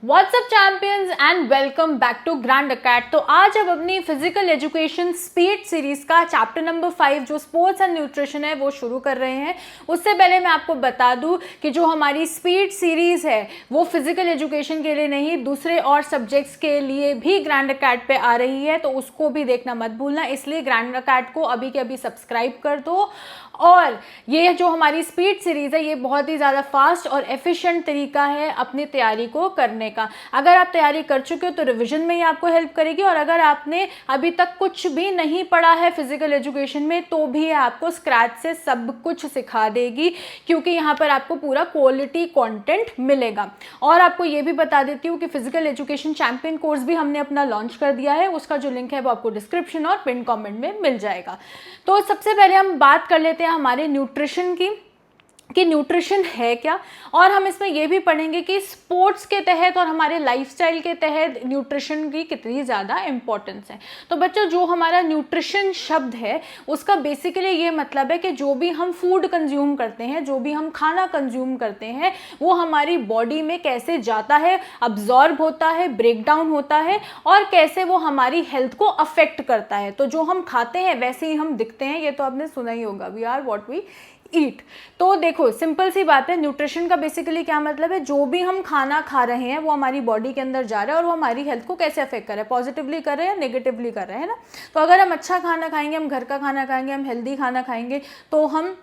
WhatsApp champions and welcome back to grand arcade. तो आज अब अपनी फिजिकल एजुकेशन स्पीड सीरीज का चैप्टर नंबर 5 जो स्पोर्ट्स एंड न्यूट्रिशन है वो शुरू कर रहे हैं। उससे पहले मैं आपको बता दूं कि जो हमारी स्पीड सीरीज है वो फिजिकल एजुकेशन के लिए नहीं, दूसरे और सब्जेक्ट्स के लिए भी ग्रैंड अकेड पे आ रही है, तो उसको भी देखना मत भूलना। इसलिए ग्रैंड अकेड को अभी के अभी सब्सक्राइब कर दो। और ये जो हमारी स्पीड सीरीज है ये बहुत ही ज़्यादा फास्ट और एफिशिएंट तरीका है अपनी तैयारी को करने का। अगर आप तैयारी कर चुके हो तो रिवीजन में ही आपको हेल्प करेगी, और अगर आपने अभी तक कुछ भी नहीं पढ़ा है फिजिकल एजुकेशन में तो भी आपको स्क्रैच से सब कुछ सिखा देगी, क्योंकि यहाँ पर आपको पूरा क्वालिटी कंटेंट मिलेगा। और आपको ये भी बता देती हूँ कि फिजिकल एजुकेशन चैंपियन कोर्स भी हमने अपना लॉन्च कर दिया है, उसका जो लिंक है वो आपको डिस्क्रिप्शन और पिन कमेंट में मिल जाएगा। तो सबसे पहले हम बात कर लेते हैं हमारे न्यूट्रिशन की, कि न्यूट्रिशन है क्या, और हम इसमें यह भी पढ़ेंगे कि स्पोर्ट्स के तहत और हमारे लाइफस्टाइल के तहत न्यूट्रिशन की कितनी ज़्यादा इंपॉर्टेंस है। तो बच्चों, जो हमारा न्यूट्रिशन शब्द है उसका बेसिकली ये मतलब है कि जो भी हम फूड कंज्यूम करते हैं, जो भी हम खाना कंज्यूम करते हैं, वो हमारी बॉडी में कैसे जाता है, अब्जॉर्ब होता है, ब्रेक डाउन होता है, और कैसे वो हमारी हेल्थ को अफेक्ट करता है। तो जो हम खाते हैं वैसे ही हम दिखते हैं, ये तो आपने सुना ही होगा, we are what we eat. तो देखो, सिंपल सी बात है, न्यूट्रिशन का बेसिकली क्या मतलब है, जो भी हम खाना खा रहे हैं वो हमारी बॉडी के अंदर जा रहा है और वो हमारी हेल्थ को कैसे अफेक्ट कर रहा है, पॉजिटिवली कर रहे हैं या नेगेटिवली कर रहे हैं ना। तो अगर हम अच्छा खाना खाएंगे, हम घर का खाना खाएंगे, हम हेल्दी खाना खाएंगे, तो हम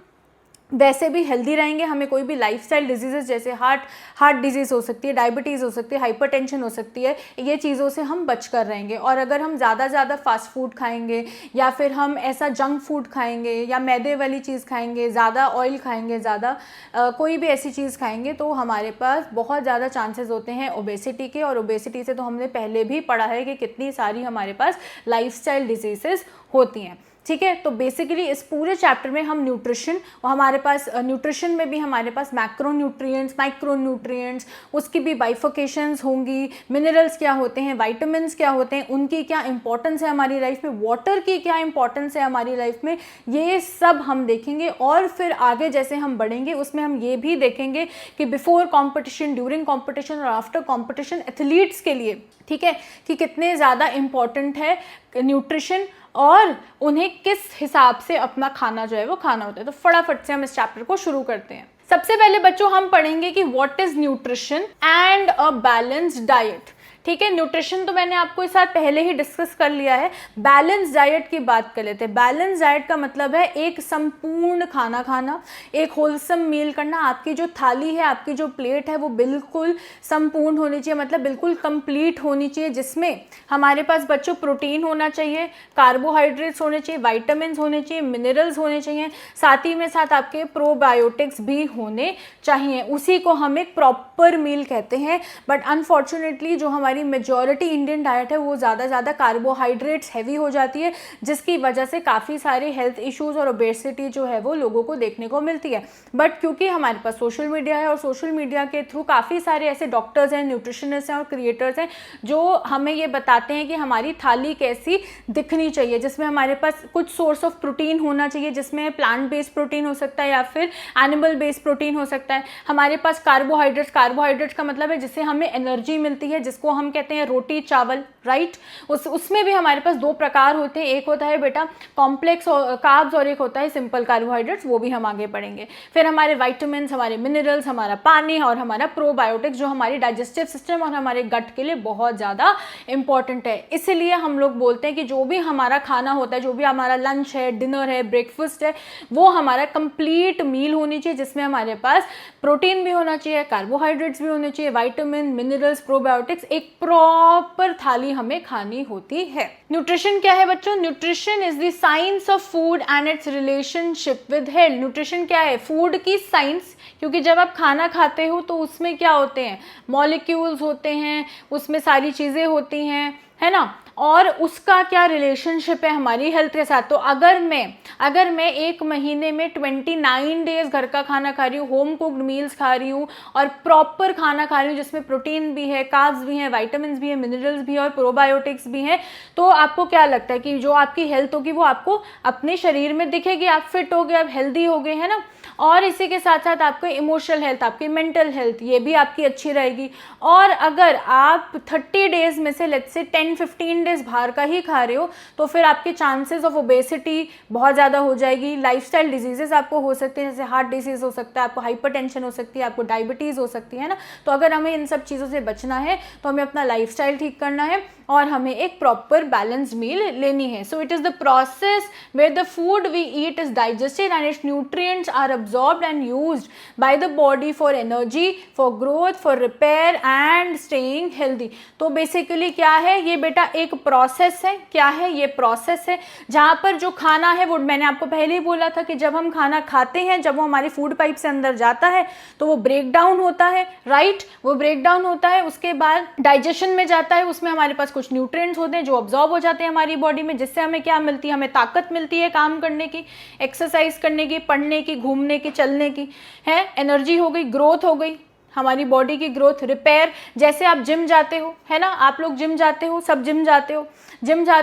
वैसे भी हेल्दी रहेंगे। हमें कोई भी लाइफस्टाइल डिजीजेस जैसे हार्ट डिजीज़ हो सकती है, डायबिटीज़ हो सकती है, हाइपरटेंशन हो सकती है, ये चीज़ों से हम बच कर रहेंगे। और अगर हम ज़्यादा फास्ट फूड खाएंगे या फिर हम ऐसा जंक फूड खाएंगे या मैदे वाली चीज़ खाएंगे, ज़्यादा ऑयल खाएंगे, ज़्यादा कोई भी ऐसी चीज़ खाएंगे, तो हमारे पास बहुत ज़्यादा चांसेस होते हैं ओबेसिटी के। और ओबेसिटी से तो हमने पहले भी पढ़ा है कि कितनी सारी हमारे पास लाइफस्टाइल डिजीज़ेस होती हैं। ठीक है, तो बेसिकली इस पूरे चैप्टर में हम न्यूट्रिशन, और हमारे पास न्यूट्रिशन में भी हमारे पास मैक्रो न्यूट्रिएंट्स, माइक्रो न्यूट्रिएंट्स, उसकी भी बाइफिकेशंस होंगी, मिनरल्स क्या होते हैं, विटामिन्स क्या होते हैं, उनकी क्या इंपॉर्टेंस है हमारी लाइफ में, वाटर की क्या इंपॉर्टेंस है हमारी लाइफ में, ये सब हम देखेंगे। और फिर आगे जैसे हम बढ़ेंगे उसमें हम ये भी देखेंगे कि बिफोर कॉम्पिटिशन, ड्यूरिंग कॉम्पिटिशन और आफ्टर कॉम्पिटिशन एथलीट्स के लिए, ठीक है, कि कितने ज़्यादा इम्पॉर्टेंट है न्यूट्रिशन और उन्हें किस हिसाब से अपना खाना जो है वो खाना होता है। तो फटाफट से हम इस चैप्टर को शुरू करते हैं। सबसे पहले बच्चों हम पढ़ेंगे कि what is nutrition and a balanced diet. ठीक है, न्यूट्रिशन तो मैंने आपको इस साथ पहले ही डिस्कस कर लिया है। बैलेंस डाइट की बात कर लेते हैं। बैलेंस डाइट का मतलब है एक संपूर्ण खाना खाना, एक होलसम मील करना। आपकी जो थाली है, आपकी जो प्लेट है वो बिल्कुल संपूर्ण होनी चाहिए, मतलब बिल्कुल कंप्लीट होनी चाहिए, जिसमें हमारे पास बच्चों प्रोटीन होना चाहिए, कार्बोहाइड्रेट्स होने चाहिए, विटामिन्स होने चाहिए, मिनरल्स होने चाहिए, साथ ही में साथ आपके प्रोबायोटिक्स भी होने चाहिए। उसी को हम एक प्रॉपर मील कहते हैं। बट अनफॉर्चुनेटली जो हमारी मेजॉरिटी इंडियन डाइट है वो ज़्यादा कार्बोहाइड्रेट्स हैवी हो जाती है, जिसकी वजह से काफ़ी सारे हेल्थ इश्यूज और ओबेसिटी जो है वो लोगों को देखने को मिलती है। बट क्योंकि हमारे पास सोशल मीडिया है और सोशल मीडिया के थ्रू काफ़ी सारे ऐसे डॉक्टर्स हैं, न्यूट्रिशनिस्ट हैं और क्रिएटर्स हैं जो हमें ये बताते हैं कि हमारी थाली कैसी दिखनी चाहिए, जिसमें हमारे पास कुछ सोर्स ऑफ प्रोटीन होना चाहिए, जिसमें प्लांट बेस्ड प्रोटीन हो सकता है या फिर एनिमल बेस्ड प्रोटीन हो सकता है। हमारे पास कार्बोहाइड्रेट्स का मतलब है जिससे हमें एनर्जी मिलती है, जिसको हम कहते हैं रोटी चावल, राइट। उसमें भी हमारे पास दो प्रकार होते हैं, एक होता है बेटा कॉम्प्लेक्स कार्ब्स और एक होता है सिंपल कार्बोहाइड्रेट्स, वो भी हम आगे पढ़ेंगे। फिर हमारे विटामिन्स, हमारे मिनरल्स, हमारा पानी और हमारा प्रोबायोटिक्स जो हमारी डाइजेस्टिव सिस्टम और हमारे गट के लिए बहुत ज़्यादा इंपॉर्टेंट है। इसलिए हम लोग बोलते हैं कि जो भी हमारा खाना होता है, जो भी हमारा लंच है, डिनर है, ब्रेकफास्ट है, वो हमारा कंप्लीट मील होनी चाहिए, जिसमें हमारे पास प्रोटीन भी होना चाहिए, कार्बोहाइड्रेट्स भी होने चाहिए, विटामिन, मिनरल्स, प्रोबायोटिक्स, एक प्रॉपर थाली हमें खानी होती है। न्यूट्रिशन क्या है बच्चों? Nutrition is the science of food and it's relationship with health. Nutrition क्या है? फूड की साइंस, क्योंकि जब आप खाना खाते हो तो उसमें क्या होते हैं, मॉलिक्यूल्स होते हैं, उसमें सारी चीज़ें होती हैं, है ना, और उसका क्या रिलेशनशिप है हमारी हेल्थ के साथ। तो अगर मैं एक महीने में 29 डेज घर का खाना खा रही हूँ, होम कुक्ड मील्स खा रही हूँ और प्रॉपर खाना खा रही हूँ जिसमें प्रोटीन भी है, कार्ब्स भी हैं, वाइटामिन भी है, मिनरल्स भी है और प्रोबायोटिक्स भी हैं, तो आपको क्या लगता है कि जो आपकी हेल्थ होगी वो आपको अपने शरीर में दिखेगी, आप फिट हो गए, आप हेल्दी हो गए, है ना। और इसी के साथ साथ आपको इमोशनल हेल्थ, आपकी मेंटल हेल्थ, ये भी आपकी अच्छी रहेगी। और अगर आप 30 डेज में से लेट्स से 10-15 डेज बाहर का ही खा रहे हो तो फिर आपके चांसेस ऑफ ओबेसिटी बहुत ज़्यादा हो जाएगी, लाइफस्टाइल डिजीजेस आपको हो सकते हैं, जैसे हार्ट डिजीज हो सकता है, आपको हाइपरटेंशन हो सकती है, आपको डायबिटीज़ हो सकती है ना। तो अगर हमें इन सब चीज़ों से बचना है तो हमें अपना लाइफस्टाइल ठीक करना है और हमें एक प्रॉपर बैलेंस्ड मील लेनी है। So it is the process where the food we eat is digested and its nutrients are absorbed and used by the body for energy, for growth, for repair and staying healthy। तो basically क्या है ये बेटा, एक process है। क्या है ये प्रोसेस है जहाँ पर जो खाना है वो मैंने आपको पहले ही बोला था कि जब हम खाना खाते हैं, जब वो हमारी फूड पाइप से अंदर जाता है तो वो ब्रेक डाउन होता है, राइट, वो ब्रेक डाउन होता है, उसके बाद डाइजेशन में जाता है, उसमें हमारे पास कुछ न्यूट्रिएंट्स होते हैं जो ऑब्जॉर्ब हो जाते हैं हमारी बॉडी में, जिससे हमें क्या मिलती है, हमें ताकत मिलती है काम करने की, एक्सरसाइज करने की, पढ़ने की, घूमने की, चलने की, है, एनर्जी हो गई, ग्रोथ हो गई, हमारी बॉडी की ग्रोथ, रिपेयर। जैसे आप जिम जाते हो, है ना, आप लोग जिम जाते हो, सब जिम जाते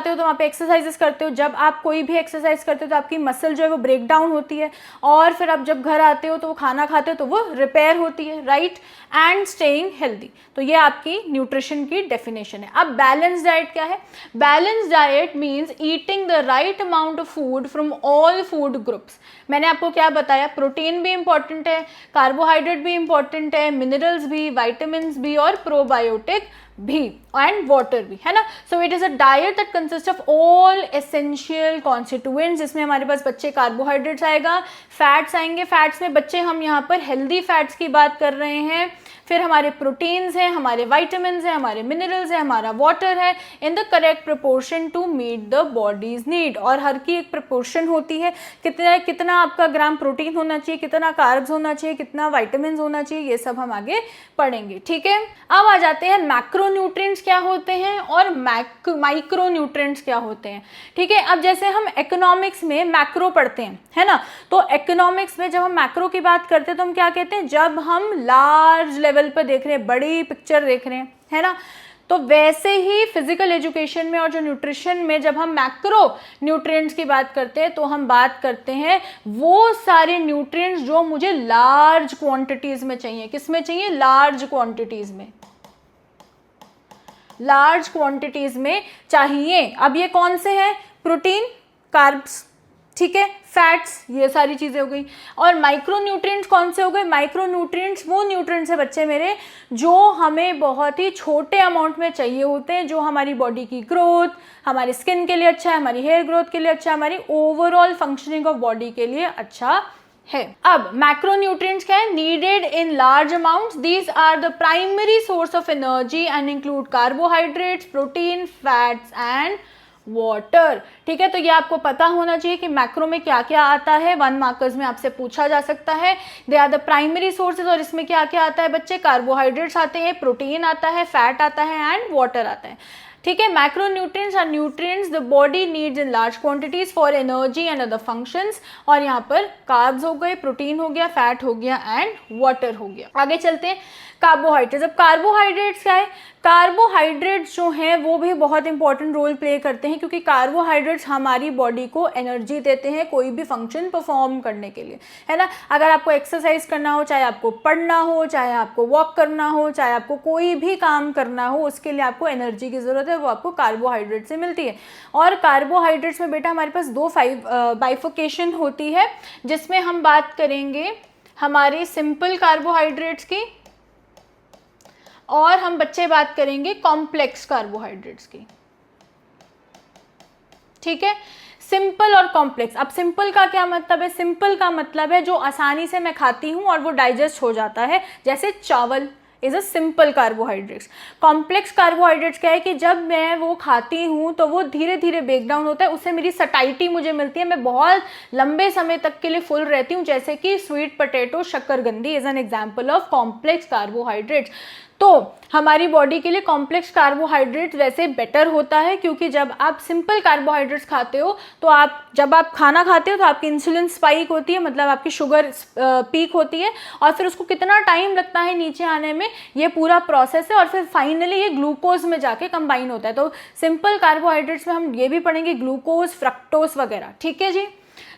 हो तो वहाँ पे एक्सरसाइजेस करते हो। जब आप कोई भी एक्सरसाइज करते हो तो आपकी मसल जो है वो ब्रेक डाउन होती है और फिर आप जब घर आते हो तो वो खाना खाते हो तो वो रिपेयर होती है, राइट, एंड स्टेइंग हेल्दी। तो ये आपकी न्यूट्रिशन की डेफिनेशन है। अब बैलेंस डाइट क्या है? Balance diet means eating the right amount of food from all food groups. मैंने आपको क्या बताया, प्रोटीन भी इंपॉर्टेंट है, कार्बोहाइड्रेट भी इंपॉर्टेंट है, मिनरल्स भी, वाइटामिन भी और प्रोबायोटिक भी, एंड वाटर भी, है ना। So it is a diet that consist of all essential constituents, जिसमें हमारे पास बच्चे कार्बोहाइड्रेट्स आएगा, फैट्स आएंगे, फैट्स में बच्चे हम यहाँ पर हेल्दी फैट्स की बात कर रहे हैं, फिर हमारे प्रोटीन्स हैं, हमारे वाइटामिन हैं, हमारे मिनरल्स हैं, हमारा वाटर है, in the correct proportion to meet the body's need. और हर की एक प्रोपोर्शन होती है, कितना आपका ग्राम प्रोटीन होना चाहिए, कितना कार्ब्स होना चाहिए, कितना वाइटामिन होना चाहिए, ये सब हम आगे पढ़ेंगे, ठीक है। अब आ जाते हैं मैक्रोन्यूट्रिएंट्स क्या होते हैं और माइक्रोन्यूट्रिएंट्स क्या होते हैं, ठीक है। अब जैसे हम इकोनॉमिक्स में मैक्रो पढ़ते हैं, है ना, तो इकोनॉमिक्स में जब हम मैक्रो की बात करते हैं तो हम क्या कहते हैं, जब हम लार्ज लेवल पर देख रहे हैं, बड़ी पिक्चर देख रहे हैं, है ना। तो वैसे ही फिजिकल एजुकेशन में और जो न्यूट्रिशन में जब हम मैक्रो न्यूट्रिएंट्स की बात करते हैं तो हम बात करते हैं वो सारे न्यूट्रिएंट्स जो मुझे लार्ज क्वांटिटीज में चाहिए। किस में चाहिए? लार्ज क्वांटिटीज में, लार्ज क्वांटिटीज में चाहिए। अब ये कौन से हैं? प्रोटीन, कार्ब्स, ठीक है, फैट्स, ये सारी चीजें हो गई। और माइक्रोन्यूट्रिएंट्स कौन से हो गए? माइक्रोन्यूट्रिएंट्स वो न्यूट्रिएंट्स है बच्चे मेरे जो हमें बहुत ही छोटे अमाउंट में चाहिए होते हैं, जो हमारी बॉडी की ग्रोथ, हमारी स्किन के लिए अच्छा है, हमारी हेयर ग्रोथ के लिए अच्छा है, हमारी ओवरऑल फंक्शनिंग ऑफ बॉडी के लिए अच्छा है। अब मैक्रोन्यूट्रिएंट्स क्या है? Needed in large amounts, these are the primary source of energy and include carbohydrates, protein, fats and water, ठीक है। तो ये आपको पता होना चाहिए कि मैक्रो में क्या क्या आता है, 1 मार्कर्स में आपसे पूछा जा सकता है। They are the primary sources, और इसमें क्या क्या आता है बच्चे? कार्बोहाइड्रेट्स आते हैं, प्रोटीन आता है, फैट आता है एंड वाटर आता है, ठीक है। Macronutrients are nutrients the body needs in large quantities for energy and other functions. और यहाँ पर कार्ब्स हो गए, प्रोटीन हो गया, फैट हो गया एंड वाटर हो गया। आगे चलते हैं, कार्बोहाइड्रेट्स। अब कार्बोहाइड्रेट्स क्या है? कार्बोहाइड्रेट्स जो हैं वो भी बहुत इंपॉर्टेंट रोल प्ले करते हैं, क्योंकि कार्बोहाइड्रेट्स हमारी बॉडी को एनर्जी देते हैं कोई भी फंक्शन परफॉर्म करने के लिए, है ना। अगर आपको एक्सरसाइज करना हो, चाहे आपको पढ़ना हो, चाहे आपको वॉक करना हो, चाहे आपको कोई भी काम करना हो, उसके लिए आपको एनर्जी की ज़रूरत है, वो आपको कार्बोहाइड्रेट से मिलती है। और कार्बोहाइड्रेट्स में बेटा हमारे पास 2 बाइफोकेशन होती है, जिसमें हम बात करेंगे हमारे सिंपल कार्बोहाइड्रेट्स की और हम बच्चे बात करेंगे कॉम्प्लेक्स कार्बोहाइड्रेट्स की, ठीक है। सिंपल और कॉम्प्लेक्स। अब सिंपल का क्या मतलब है? सिंपल का मतलब है जो आसानी से मैं खाती हूँ और वो डाइजेस्ट हो जाता है, जैसे चावल is a simple carbohydrates. Complex carbohydrates क्या है कि जब मैं वो खाती हूँ तो वो धीरे धीरे ब्रेक डाउन होता है, उससे मेरी सटाइटी मुझे मिलती है, मैं बहुत लंबे समय तक के लिए फुल रहती हूँ, जैसे कि स्वीट पोटैटो, शक्करकंदी is an example of complex carbohydrates. तो हमारी बॉडी के लिए कॉम्प्लेक्स कार्बोहाइड्रेट वैसे बेटर होता है, क्योंकि जब आप सिंपल कार्बोहाइड्रेट्स खाते हो तो जब आप खाना खाते हो तो आपकी इंसुलिन स्पाइक होती है, मतलब आपकी शुगर पीक होती है, और फिर उसको कितना टाइम लगता है नीचे आने में, ये पूरा प्रोसेस है, और फिर फाइनली ये ग्लूकोज में जाके कंबाइन होता है। तो सिंपल कार्बोहाइड्रेट्स में हम ये भी पढ़ेंगे ग्लूकोज, फ्रक्टोज वगैरह, ठीक है जी।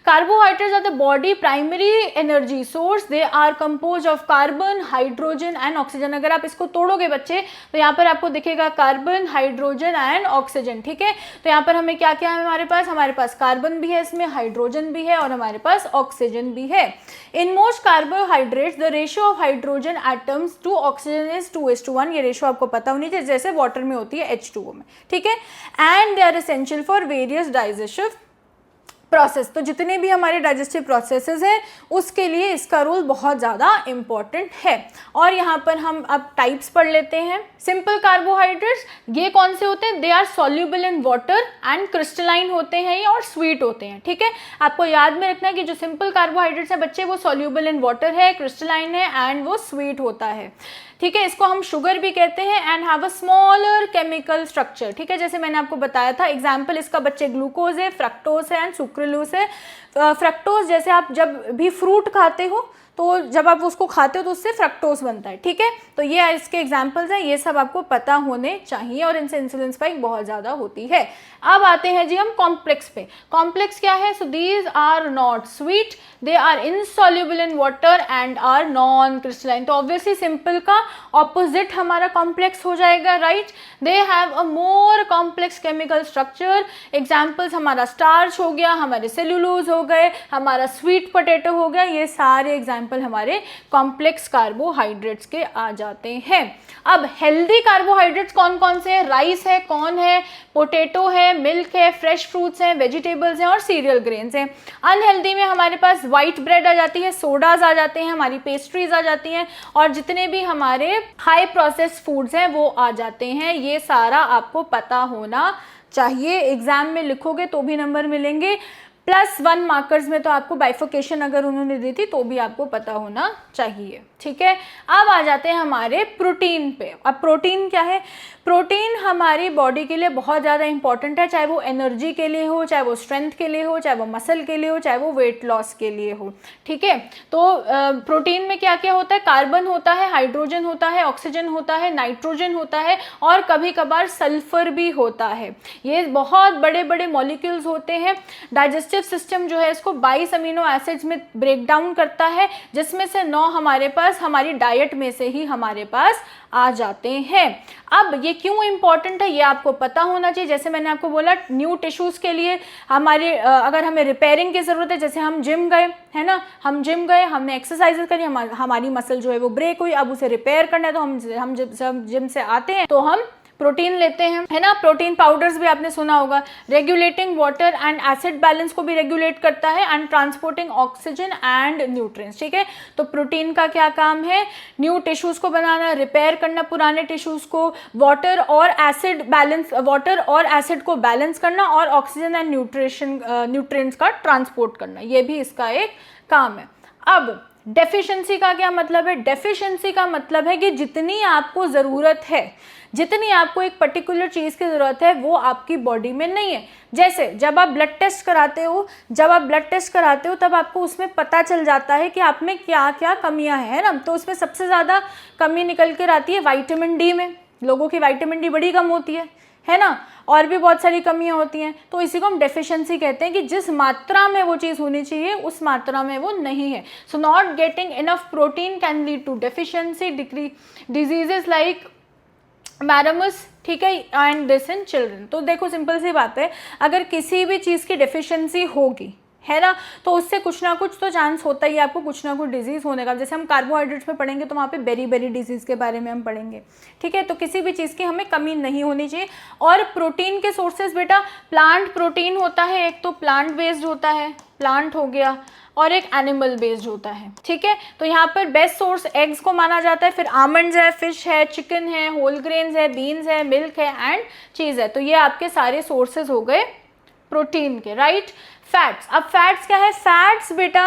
Carbohydrates are the body primary energy source. They are composed of carbon, hydrogen and oxygen. अगर आप इसको तोड़ोगे बच्चे तो यहाँ पर आपको दिखेगा कार्बन, हाइड्रोजन एंड ऑक्सीजन, ठीक है। तो यहाँ पर हमें क्या क्या है, हमारे पास कार्बन भी है, इसमें हाइड्रोजन भी है और हमारे पास ऑक्सीजन भी है। In most carbohydrates the ratio of hydrogen atoms to oxygen is 2:1। ये रेशियो आपको पता होनी चाहिए, जैसे वाटर में होती है H2O में, ठीक है। And they are essential for various digestive process. तो जितने भी हमारे डाइजेस्टिव प्रोसेसेस हैं उसके लिए इसका रोल बहुत ज़्यादा इम्पॉर्टेंट है। और यहाँ पर हम अब टाइप्स पढ़ लेते हैं। सिंपल कार्बोहाइड्रेट्स ये कौन से होते हैं? They are soluble in water and crystalline होते हैं ये, और स्वीट होते हैं, ठीक है। आपको याद में रखना है कि जो सिंपल कार्बोहाइड्रेट्स हैं बच्चे, वो सॉल्यूबल इन वाटर है, क्रिस्टलाइन है एंड वो स्वीट होता है, ठीक है। इसको हम शुगर भी कहते हैं and have a smaller chemical structure, ठीक है। जैसे मैंने आपको बताया था एग्जाम्पल इसका बच्चे ग्लूकोज है, फ्रक्टोज है एंड सुक्रोलोज है। फ्रक्टोज जैसे आप जब भी फ्रूट खाते हो तो जब आप उसको खाते हो तो उससे फ्रक्टोज बनता है, ठीक है। तो ये इसके एग्जाम्पल्स हैं, ये सब आपको पता होने चाहिए और इनसे इंसुलिन स्पाइक बहुत ज़्यादा होती है। अब आते हैं जी हम कॉम्प्लेक्स पे। कॉम्प्लेक्स क्या है? So these are not sweet, they are insoluble in water and are non crystalline. तो ऑब्वियसली सिंपल का ऑपोजिट हमारा कॉम्प्लेक्स हो जाएगा, right. They have a more complex chemical structure. Examples हमारा स्टार्च हो गया, हमारे सेल्यूलोज हो गए, हमारा स्वीट पोटैटो हो गया, ये सारे एग्जाम्पल हमारे कॉम्प्लेक्स कार्बोहाइड्रेट्स के आ जाते हैं। अब हेल्दी कार्बोहाइड्रेट्स कौन कौन से हैं? राइस है, कॉर्न है, पोटैटो है, मिल्क है, फ्रेश फ्रूट्स हैं, वेजिटेबल्स हैं और सीरियल ग्रेन्स हैं। अनहेल्दी में हमारे पास व्हाइट ब्रेड आ जाती है, सोडाज आ जाते हैं, हमारी पेस्ट्रीज आ जाती हैं और जितने भी हमारे हाई प्रोसेस्ड फूड्स हैं वो आ जाते हैं। ये सारा आपको पता होना चाहिए, एग्जाम में लिखोगे तो भी नंबर मिलेंगे। +1 मार्कर्स में तो आपको बाइफोकेशन अगर उन्होंने दी थी तो भी आपको पता होना चाहिए, ठीक है। अब आ जाते हैं हमारे प्रोटीन पे। अब प्रोटीन क्या है? प्रोटीन हमारी बॉडी के लिए बहुत ज़्यादा इंपॉर्टेंट है, चाहे वो एनर्जी के लिए हो, चाहे वो स्ट्रेंथ के लिए हो, चाहे वो मसल के लिए हो, चाहे वो वेट लॉस के लिए हो, ठीक है। तो प्रोटीन में क्या क्या होता है? कार्बन होता है, हाइड्रोजन होता है, ऑक्सीजन होता है, नाइट्रोजन होता है और कभी कभार सल्फर भी होता है। ये बहुत बड़े बड़े मॉलिक्यूल्स होते हैं। डाइजेस्टिव सिस्टम जो है इसको 22 अमीनो एसिड्स में ब्रेक डाउन करता है, जिसमें से 9 हमारे पास हमारी डाइट में से ही हमारे पास आ जाते हैं। अब ये क्यों इंपॉर्टेंट है ये आपको पता होना चाहिए। जैसे मैंने आपको बोला न्यू टिश्यूज के लिए हमारे अगर हमें रिपेयरिंग की ज़रूरत है, जैसे हम जिम गए, है ना, हम जिम गए, हमने एक्सरसाइजेस करी, हमारी मसल जो है वो ब्रेक हुई, अब उसे रिपेयर करना है, तो हम जब जिम से आते हैं तो हम प्रोटीन लेते हैं, है ना। प्रोटीन पाउडर्स भी आपने सुना होगा। Regulating water and acid balance को भी रेगुलेट करता है and transporting oxygen and nutrients, ठीक है। तो प्रोटीन का क्या काम है? न्यू टिश्यूज को बनाना, रिपेयर करना पुराने टिश्यूज को, वाटर और एसिड को बैलेंस करना और ऑक्सीजन एंड न्यूट्रिएंट्स का ट्रांसपोर्ट करना, ये भी इसका एक काम है। अब डेफिशिएंसी का क्या मतलब है? डेफिशिएंसी का मतलब है कि जितनी आपको ज़रूरत है, जितनी आपको एक पर्टिकुलर चीज़ की ज़रूरत है वो आपकी बॉडी में नहीं है। जैसे जब आप ब्लड टेस्ट कराते हो तब आपको उसमें पता चल जाता है कि आप में क्या क्या कमियां हैं, है ना। तो उसमें सबसे ज़्यादा कमी निकल कर आती है विटामिन डी में। लोगों की विटामिन डी बड़ी कम होती है ना, और भी बहुत सारी कमियां होती हैं। तो इसी को हम डेफिशिएंसी कहते हैं कि जिस मात्रा में वो चीज़ होनी चाहिए उस मात्रा में वो नहीं है। So not getting enough protein can lead to deficiency, diseases like marasmus, ठीक है, एंड दिस इन चिल्ड्रन। तो देखो सिंपल सी बात है, अगर किसी भी चीज़ की डेफिशिएंसी होगी, है ना, तो उससे कुछ ना कुछ तो चांस होता ही है आपको कुछ ना कुछ डिजीज़ होने का। जैसे हम कार्बोहाइड्रेट्स में पढ़ेंगे तो वहाँ पे बेरी डिजीज़ के बारे में हम पढ़ेंगे, ठीक है। तो किसी भी चीज़ की हमें कमी नहीं होनी चाहिए। और प्रोटीन के सोर्सेज बेटा, प्लांट प्रोटीन होता है, एक तो प्लांट बेस्ड होता है, प्लांट हो गया, और एक एनिमल बेस्ड होता है, ठीक है। तो यहाँ पर बेस्ट सोर्स एग्स को माना जाता है, फिर आमंड्स है, फिश है, चिकन है, होल ग्रेन्स है, बीन्स है, मिल्क है एंड चीज़ है। तो ये आपके सारे सोर्सेज हो गए प्रोटीन के, राइट। फैट्स, अब फैट्स क्या है? फैट्स बेटा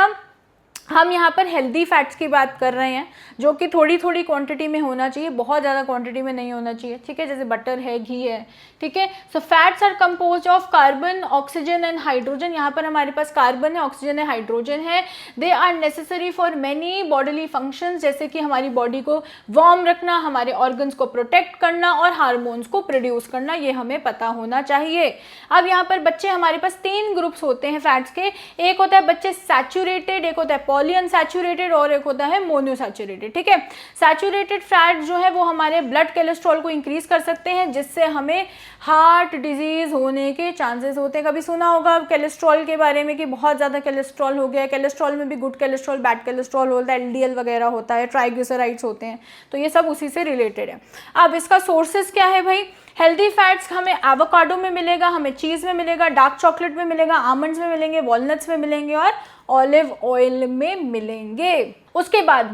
हम यहाँ पर हेल्दी फैट्स की बात कर रहे हैं, जो कि थोड़ी थोड़ी क्वांटिटी में होना चाहिए, बहुत ज़्यादा क्वांटिटी में नहीं होना चाहिए, ठीक है, जैसे बटर है, घी है, ठीक है। So fats are composed of carbon, oxygen and hydrogen. यहाँ पर हमारे पास कार्बन है, ऑक्सीजन है, हाइड्रोजन है। They are necessary for many bodily functions, जैसे कि हमारी बॉडी को वार्म रखना, हमारे ऑर्गन्स को प्रोटेक्ट करना और हार्मोन्स को प्रोड्यूस करना, ये हमें पता होना चाहिए। अब यहाँ पर बच्चे, हमारे पास 3 ग्रुप्स होते हैं फैट्स के। एक होता है बच्चे सैचुरेटेड, एक होता है पॉलीअनसैचुरेटेड और एक होता है मोनोसैचुरेटेड, ठीक है। सैचुरेटेड फैट जो है वो हमारे ब्लड कोलेस्ट्रॉल को इंक्रीज कर सकते हैं, जिससे हमें हार्ट डिजीज होने के चांसेस होते हैं। कभी सुना होगा कोलेस्ट्रॉल के बारे में कि बहुत ज़्यादा कोलेस्ट्रॉल हो गया। कोलेस्ट्रॉल में भी गुड कोलेस्ट्रॉल, बैड कोलेस्ट्रॉल होता है, एलडीएल वगैरह होता है, ट्राइग्लिसराइड्स होते हैं, तो ये सब उसी से रिलेटेड है। अब इसका सोर्सेज क्या है भाई? हेल्दी फैट्स हमें एवोकाडो में मिलेगा, हमें चीज़ में मिलेगा, डार्क चॉकलेट में मिलेगा, आमंड्स में मिलेंगे, वॉलनट्स में मिलेंगे और ऑलिव ऑयल में मिलेंगे। उसके बाद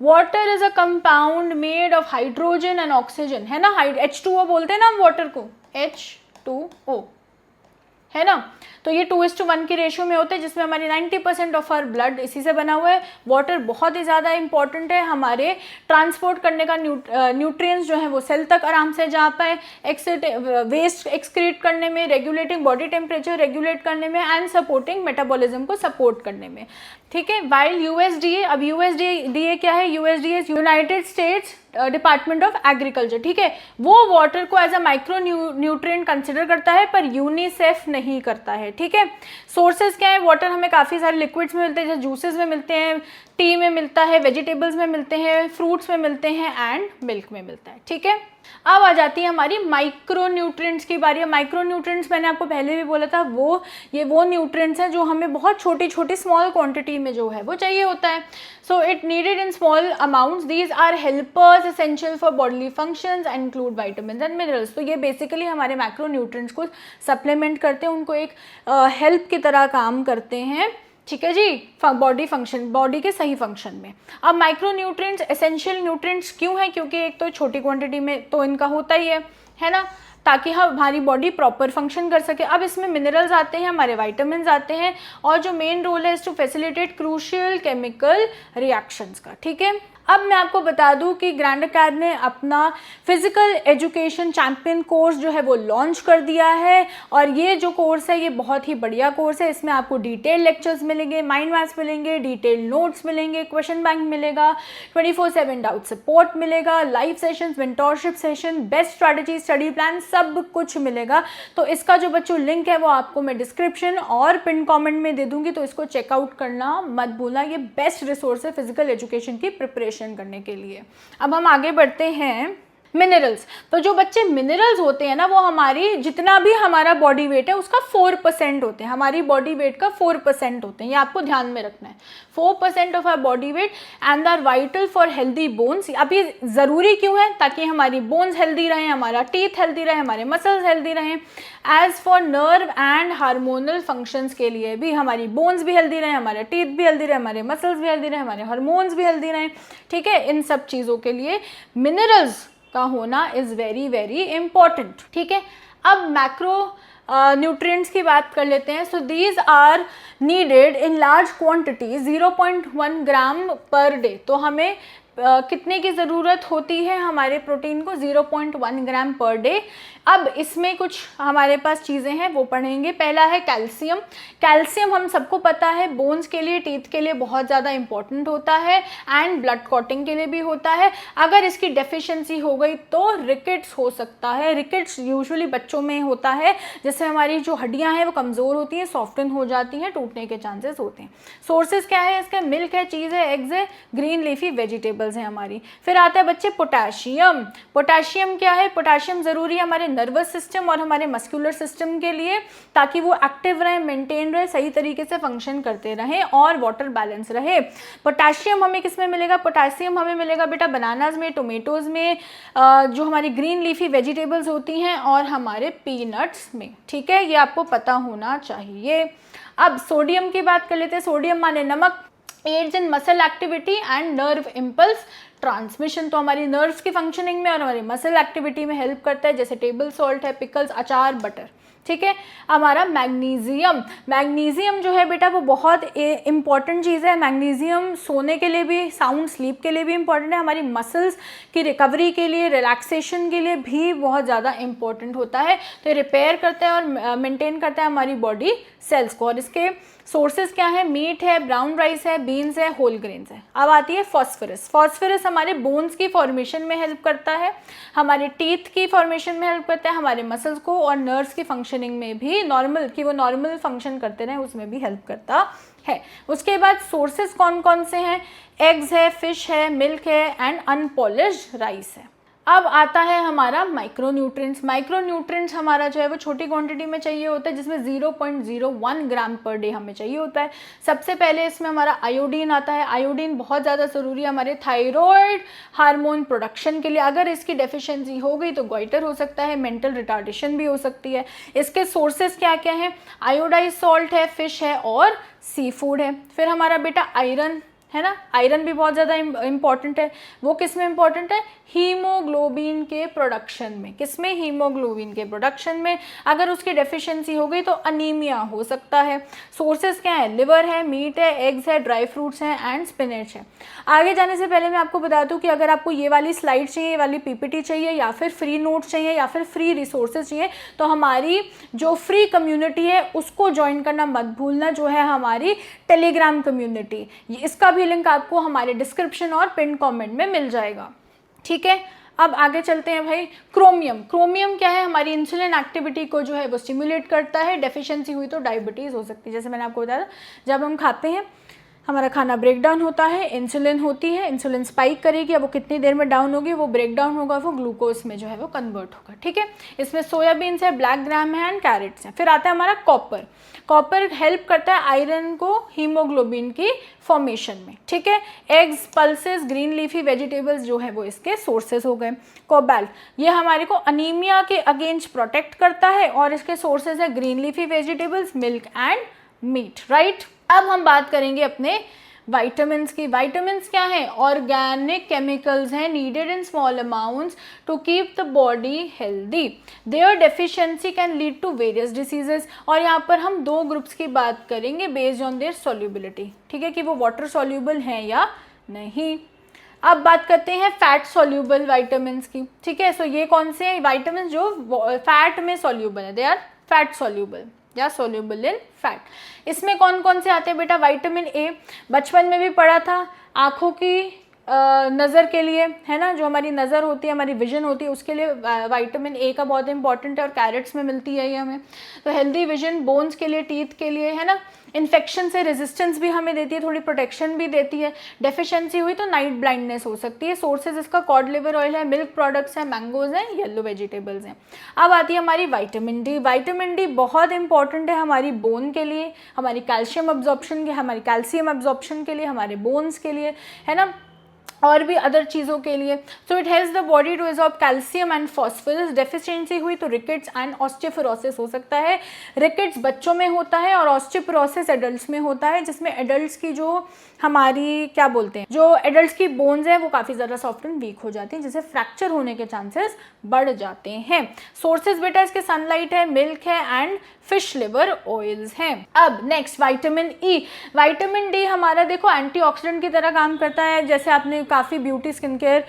water is a compound made of hydrogen and oxygen, है ना। H2O बोलते हैं ना हम वाटर को, H2O, है ना। तो ये 2:1 की रेशियो में होते हैं, जिसमें हमारी 90% ऑफ आवर ब्लड इसी से बना हुआ है। वाटर बहुत ही ज़्यादा इंपॉर्टेंट है हमारे ट्रांसपोर्ट करने का, न्यूट्रिएंट्स जो है वो सेल तक आराम से जा पाए, वेस्ट एक्सक्रीट करने में, रेगुलेटिंग बॉडी टेम्परेचर रेगुलेट करने में एंड सपोर्टिंग मेटाबॉलिज्म को सपोर्ट करने में, ठीक है। वाइल USDA, अब USDA क्या है? USDA United States Department of Agriculture, ठीक है, वो वाटर को as a micro nutrient consider करता है, पर यूनिसेफ नहीं करता है, ठीक है। सोर्सेज क्या है? वाटर हमें काफ़ी सारे लिक्विड्स में मिलते हैं, जैसे जूसेस में मिलते हैं, टी में मिलता है, वेजिटेबल्स में मिलते हैं, फ्रूट्स में मिलते हैं एंड मिल्क में मिलता है, ठीक है। अब आ जाती है हमारी माइक्रो न्यूट्रिएंट्स की बारी। माइक्रो न्यूट्रिएंट्स मैंने आपको पहले भी बोला था, वो न्यूट्रिएंट्स हैं जो हमें बहुत छोटी छोटी स्मॉल क्वांटिटी में जो है वो चाहिए होता है। So it needed in small amounts, these are helpers essential for bodily functions and include vitamins and minerals. तो ये बेसिकली हमारे माइक्रो न्यूट्रिएंट्स को सप्लीमेंट करते हैं, उनको एक हेल्प की तरह काम करते हैं, ठीक है जी, बॉडी के सही फंक्शन में। अब माइक्रो न्यूट्रिएंट्स एसेंशियल न्यूट्रिएंट्स क्यों है? क्योंकि एक तो छोटी क्वांटिटी में तो इनका होता ही है ना, ताकि हमारी बॉडी प्रॉपर फंक्शन कर सके। अब इसमें मिनरल्स आते हैं, हमारे विटामिन्स आते हैं, और जो मेन रोल है is to facilitate crucial chemical reactions का, ठीक है। अब मैं आपको बता दूं कि ग्रैंड अकेडमी ने अपना फिजिकल एजुकेशन चैंपियन कोर्स जो है वो लॉन्च कर दिया है, और ये जो कोर्स है ये बहुत ही बढ़िया कोर्स है। इसमें आपको डिटेल लेक्चर्स मिलेंगे, माइंड मैप्स मिलेंगे, डिटेल नोट्स मिलेंगे, क्वेश्चन बैंक मिलेगा, 24/7 डाउट सपोर्ट मिलेगा, live sessions, mentorship session, best strategy, study plan, सब कुछ मिलेगा। तो इसका जो बच्चों लिंक है वो आपको मैं डिस्क्रिप्शन और पिन कॉमेंट में दे दूंगी, तो इसको चेकआउट करना मत भूलना। ये बेस्ट रिसोर्स है फिजिकल एजुकेशन की प्रिपरेशन करने के लिए। अब हम आगे बढ़ते हैं। मिनरल्स, तो जो बच्चे मिनरल्स होते हैं ना, वो हमारी जितना भी हमारा बॉडी वेट है उसका 4% होते हैं, हमारी बॉडी वेट का 4% होते हैं, ये आपको ध्यान में रखना है। 4% of our body weight and are vital for healthy bones. अब ये ज़रूरी क्यों है? ताकि हमारी बोन्स हेल्दी रहें, हमारा टीथ हेल्दी रहे, हमारे मसल्स हेल्दी रहें। As for nerve and hormonal functions के लिए भी हमारी बोन्स भी हेल्दी रहें, हमारे टीथ भी हेल्दी रहे, हमारे मसल्स भी हेल्दी रहें, हमारे हार्मोन्स भी हेल्दी रहें, ठीक है। इन सब चीज़ों के लिए मिनरल्स का होना इज़ वेरी वेरी इम्पॉर्टेंट, ठीक है। अब मैक्रो न्यूट्रिएंट्स की बात कर लेते हैं। So these are needed in large quantity, 0.1 gram per day. तो हमें कितने की ज़रूरत होती है हमारे प्रोटीन को? 0.1 ग्राम पर डे। अब इसमें कुछ हमारे पास चीज़ें हैं वो पढ़ेंगे। पहला है कैल्शियम। कैल्शियम हम सबको पता है बोन्स के लिए, टीथ के लिए बहुत ज़्यादा इंपॉर्टेंट होता है एंड ब्लड क्लॉटिंग के लिए भी होता है। अगर इसकी डेफिशिएंसी हो गई तो रिकेट्स हो सकता है। रिकेट्स यूजुअली बच्चों में होता है, जिससे हमारी जो हड्डियाँ हैं वो कमज़ोर होती हैं, सॉफ्टन हो जाती हैं, टूटने के चांसेस होते हैं। सोर्सेज क्या है इसका? मिल्क है, चीज़ है, एग्स है, ग्रीन लीफी वेजिटेबल्स हैं हमारी। फिर आता है बच्चे पोटेशियम। पोटेशियम क्या है? पोटेशियम ज़रूरी है हमारे नर्वस सिस्टम और हमारे मस्कुलर सिस्टम के लिए, ताकि वो एक्टिव रहे, मेंटेन रहे, सही तरीके से फंक्शन करते रहें और वाटर बैलेंस रहे। पोटेशियम हमें किस में मिलेगा? पोटेशियम हमें मिलेगा बेटा बनानाज में, टोमेटोज़ में, जो हमारी ग्रीन लीफी वेजिटेबल्स होती हैं, और हमारे पीनट्स में, ठीक है। ये आपको पता होना चाहिए। अब सोडियम की बात कर लेते हैं। सोडियम माने नमक, aids in muscle activity and nerve impulse transmission. तो हमारी नर्व्स की फंक्शनिंग में और हमारी मसल एक्टिविटी में हेल्प करता है, जैसे टेबल सॉल्ट है, पिकल्स, अचार, बटर, ठीक है। हमारा मैग्नीशियम, मैग्नीशियम जो है बेटा वो बहुत इंपॉर्टेंट चीज़ है। मैग्नीशियम सोने के लिए भी, साउंड स्लीप के लिए भी इम्पॉर्टेंट है, हमारी मसल्स की रिकवरी के लिए, रिलैक्सेशन के लिए भी बहुत ज़्यादा इम्पॉर्टेंट होता है। तो ये रिपेयर करता है और मेंटेन करता है हमारी बॉडी सेल्स को। और इसके सोर्सेज क्या है? मीट है, ब्राउन राइस है, बीन्स है, होल ग्रेन्स है। अब आती है फॉस्फोरस। फॉस्फोरस हमारे बोन्स की फॉर्मेशन में हेल्प करता है, हमारे टीथ की फॉर्मेशन में हेल्प करता है, हमारे मसल्स को और नर्व्स की फंक्शनिंग में भी, नॉर्मल कि वो नॉर्मल फंक्शन करते रहें उसमें भी हेल्प करता है। उसके बाद सोर्सेज कौन कौन से हैं? एग्स है, फिश है, मिल्क है एंड अनपॉलिश्ड राइस है। अब आता है हमारा माइक्रोन्यूट्रिएंट्स। माइक्रोन्यूट्रिएंट्स हमारा जो है वो छोटी क्वांटिटी में चाहिए होता है, जिसमें 0.01 ग्राम पर डे हमें चाहिए होता है। सबसे पहले इसमें हमारा आयोडीन आता है। आयोडीन बहुत ज़्यादा ज़रूरी है हमारे थायराइड हार्मोन प्रोडक्शन के लिए। अगर इसकी डेफिशिएंसी हो गई तो गोइटर हो सकता है, मेंटल रिटार्डेशन भी हो सकती है। इसके सोर्सेज क्या क्या हैं? आयोडाइज सॉल्ट है, फिश है और सी फूड है। फिर हमारा बेटा आयरन है ना, आयरन भी बहुत ज़्यादा इंपॉर्टेंट है। वो किस में इंपॉर्टेंट है? हीमोग्लोबिन के प्रोडक्शन में। किस में? हीमोग्लोबिन के प्रोडक्शन में। अगर उसकी डेफिशिएंसी हो गई तो अनीमिया हो सकता है। सोर्सेज क्या है? लिवर है, मीट है, एग्स है, ड्राई फ्रूट्स हैं एंड स्पिनच है। आगे जाने से पहले मैं आपको बता दूं कि अगर आपको ये वाली स्लाइड चाहिए, ये वाली पीपीटी चाहिए, या फिर फ्री नोट्स चाहिए, या फिर फ्री रिसोर्सेज चाहिए, तो हमारी जो फ्री कम्युनिटी है उसको ज्वाइन करना मत भूलना, जो है हमारी टेलीग्राम कम्युनिटी। इसका भी लिंक आपको हमारे डिस्क्रिप्शन और पिन कमेंट में मिल जाएगा, ठीक है। अब आगे चलते हैं भाई। क्रोमियम। क्रोमियम क्या है? हमारी इंसुलिन एक्टिविटी को जो है वो स्टिमुलेट करता है। डेफिशिएंसी हुई तो डायबिटीज़ हो सकती है। जैसे मैंने आपको बताया, जब हम खाते हैं हमारा खाना ब्रेक डाउन होता है, इंसुलिन होती है, इंसुलिन स्पाइक करेगी, अब वो कितनी देर में डाउन होगी, वो ब्रेक डाउन होगा, वो ग्लूकोज में जो है वो कन्वर्ट होगा, ठीक है। इसमें सोयाबीन्स है, ब्लैक ग्राम है एंड कैरेट्स हैं। फिर आता है हमारा कॉपर। कॉपर हेल्प करता है आयरन को हीमोग्लोबिन की फॉर्मेशन में, ठीक है। Eggs, pulses, green leafy vegetables जो है वो इसके सोर्सेज हो गए। कोबाल्ट, ये हमारे को अनीमिया के अगेंस्ट प्रोटेक्ट करता है और इसके सोर्सेज है green leafy vegetables, milk and meat, right. अब हम बात करेंगे अपने विटामिन्स की। विटामिन्स क्या है? ऑर्गेनिक केमिकल्स हैं, needed in small amounts to keep the body healthy. Their deficiency can lead to various diseases. और यहाँ पर हम दो ग्रुप्स की बात करेंगे बेस्ड ऑन देयर सॉल्युबिलिटी, ठीक है, कि वो वाटर सॉल्युबल हैं या नहीं। अब बात करते हैं फैट सॉल्युबल विटामिन्स की, ठीक है। सो ये कौन से हैं विटामिन जो फैट में सॉल्युबल है? दे आर फैट सॉल्युबल या सोल्यूबल इन फैट। इसमें कौन कौन से आते हैं बेटा? विटामिन ए, बचपन में भी पढ़ा था, आँखों की नज़र के लिए, है ना, जो हमारी नज़र होती है, हमारी विजन होती है, उसके लिए विटामिन ए का बहुत इंपॉर्टेंट है और कैरेट्स में मिलती है ये हमें। तो हेल्दी विजन, बोन्स के लिए, टीथ के लिए, है ना। इन्फेक्शन से रेजिस्टेंस भी हमें देती है, थोड़ी प्रोटेक्शन भी देती है। डेफिशिएंसी हुई तो नाइट ब्लाइंडनेस हो सकती है। सोर्सेज इसका कॉड लिवर ऑयल है, मिल्क प्रोडक्ट्स हैं, मैंगोज हैं, येलो वेजिटेबल्स हैं। अब आती है हमारी विटामिन डी। विटामिन डी बहुत इंपॉर्टेंट है हमारी बोन के लिए, हमारी कैल्शियम अब्जॉर्प्शन के, हमारी कैल्शियम अब्जॉर्प्शन के लिए, हमारे बोन्स के लिए, है ना, और भी अदर चीज़ों के लिए। So it helps the body to absorb calcium and phosphorus. Deficiency हुई तो रिकेट्स एंड ऑस्टियोपोरोसिस हो सकता है। रिकेट्स बच्चों में होता है और ऑस्टियोपोरोसिस एडल्ट्स में होता है, जिसमें एडल्ट्स की जो हमारी क्या बोलते हैं, जो एडल्ट्स की बोन्स हैं वो काफ़ी ज़्यादा सॉफ्ट एंड वीक हो जाती हैं, जिससे फ्रैक्चर होने के चांसेस बढ़ जाते हैं। सोर्सेज बेटा इसके सनलाइट है, मिल्क है एंड फिश लिवर ऑयल्स हैं। अब next vitamin E. Vitamin D हमारा देखो एंटीऑक्सीडेंट की तरह काम करता है। जैसे आपने काफ़ी ब्यूटी स्किन केयर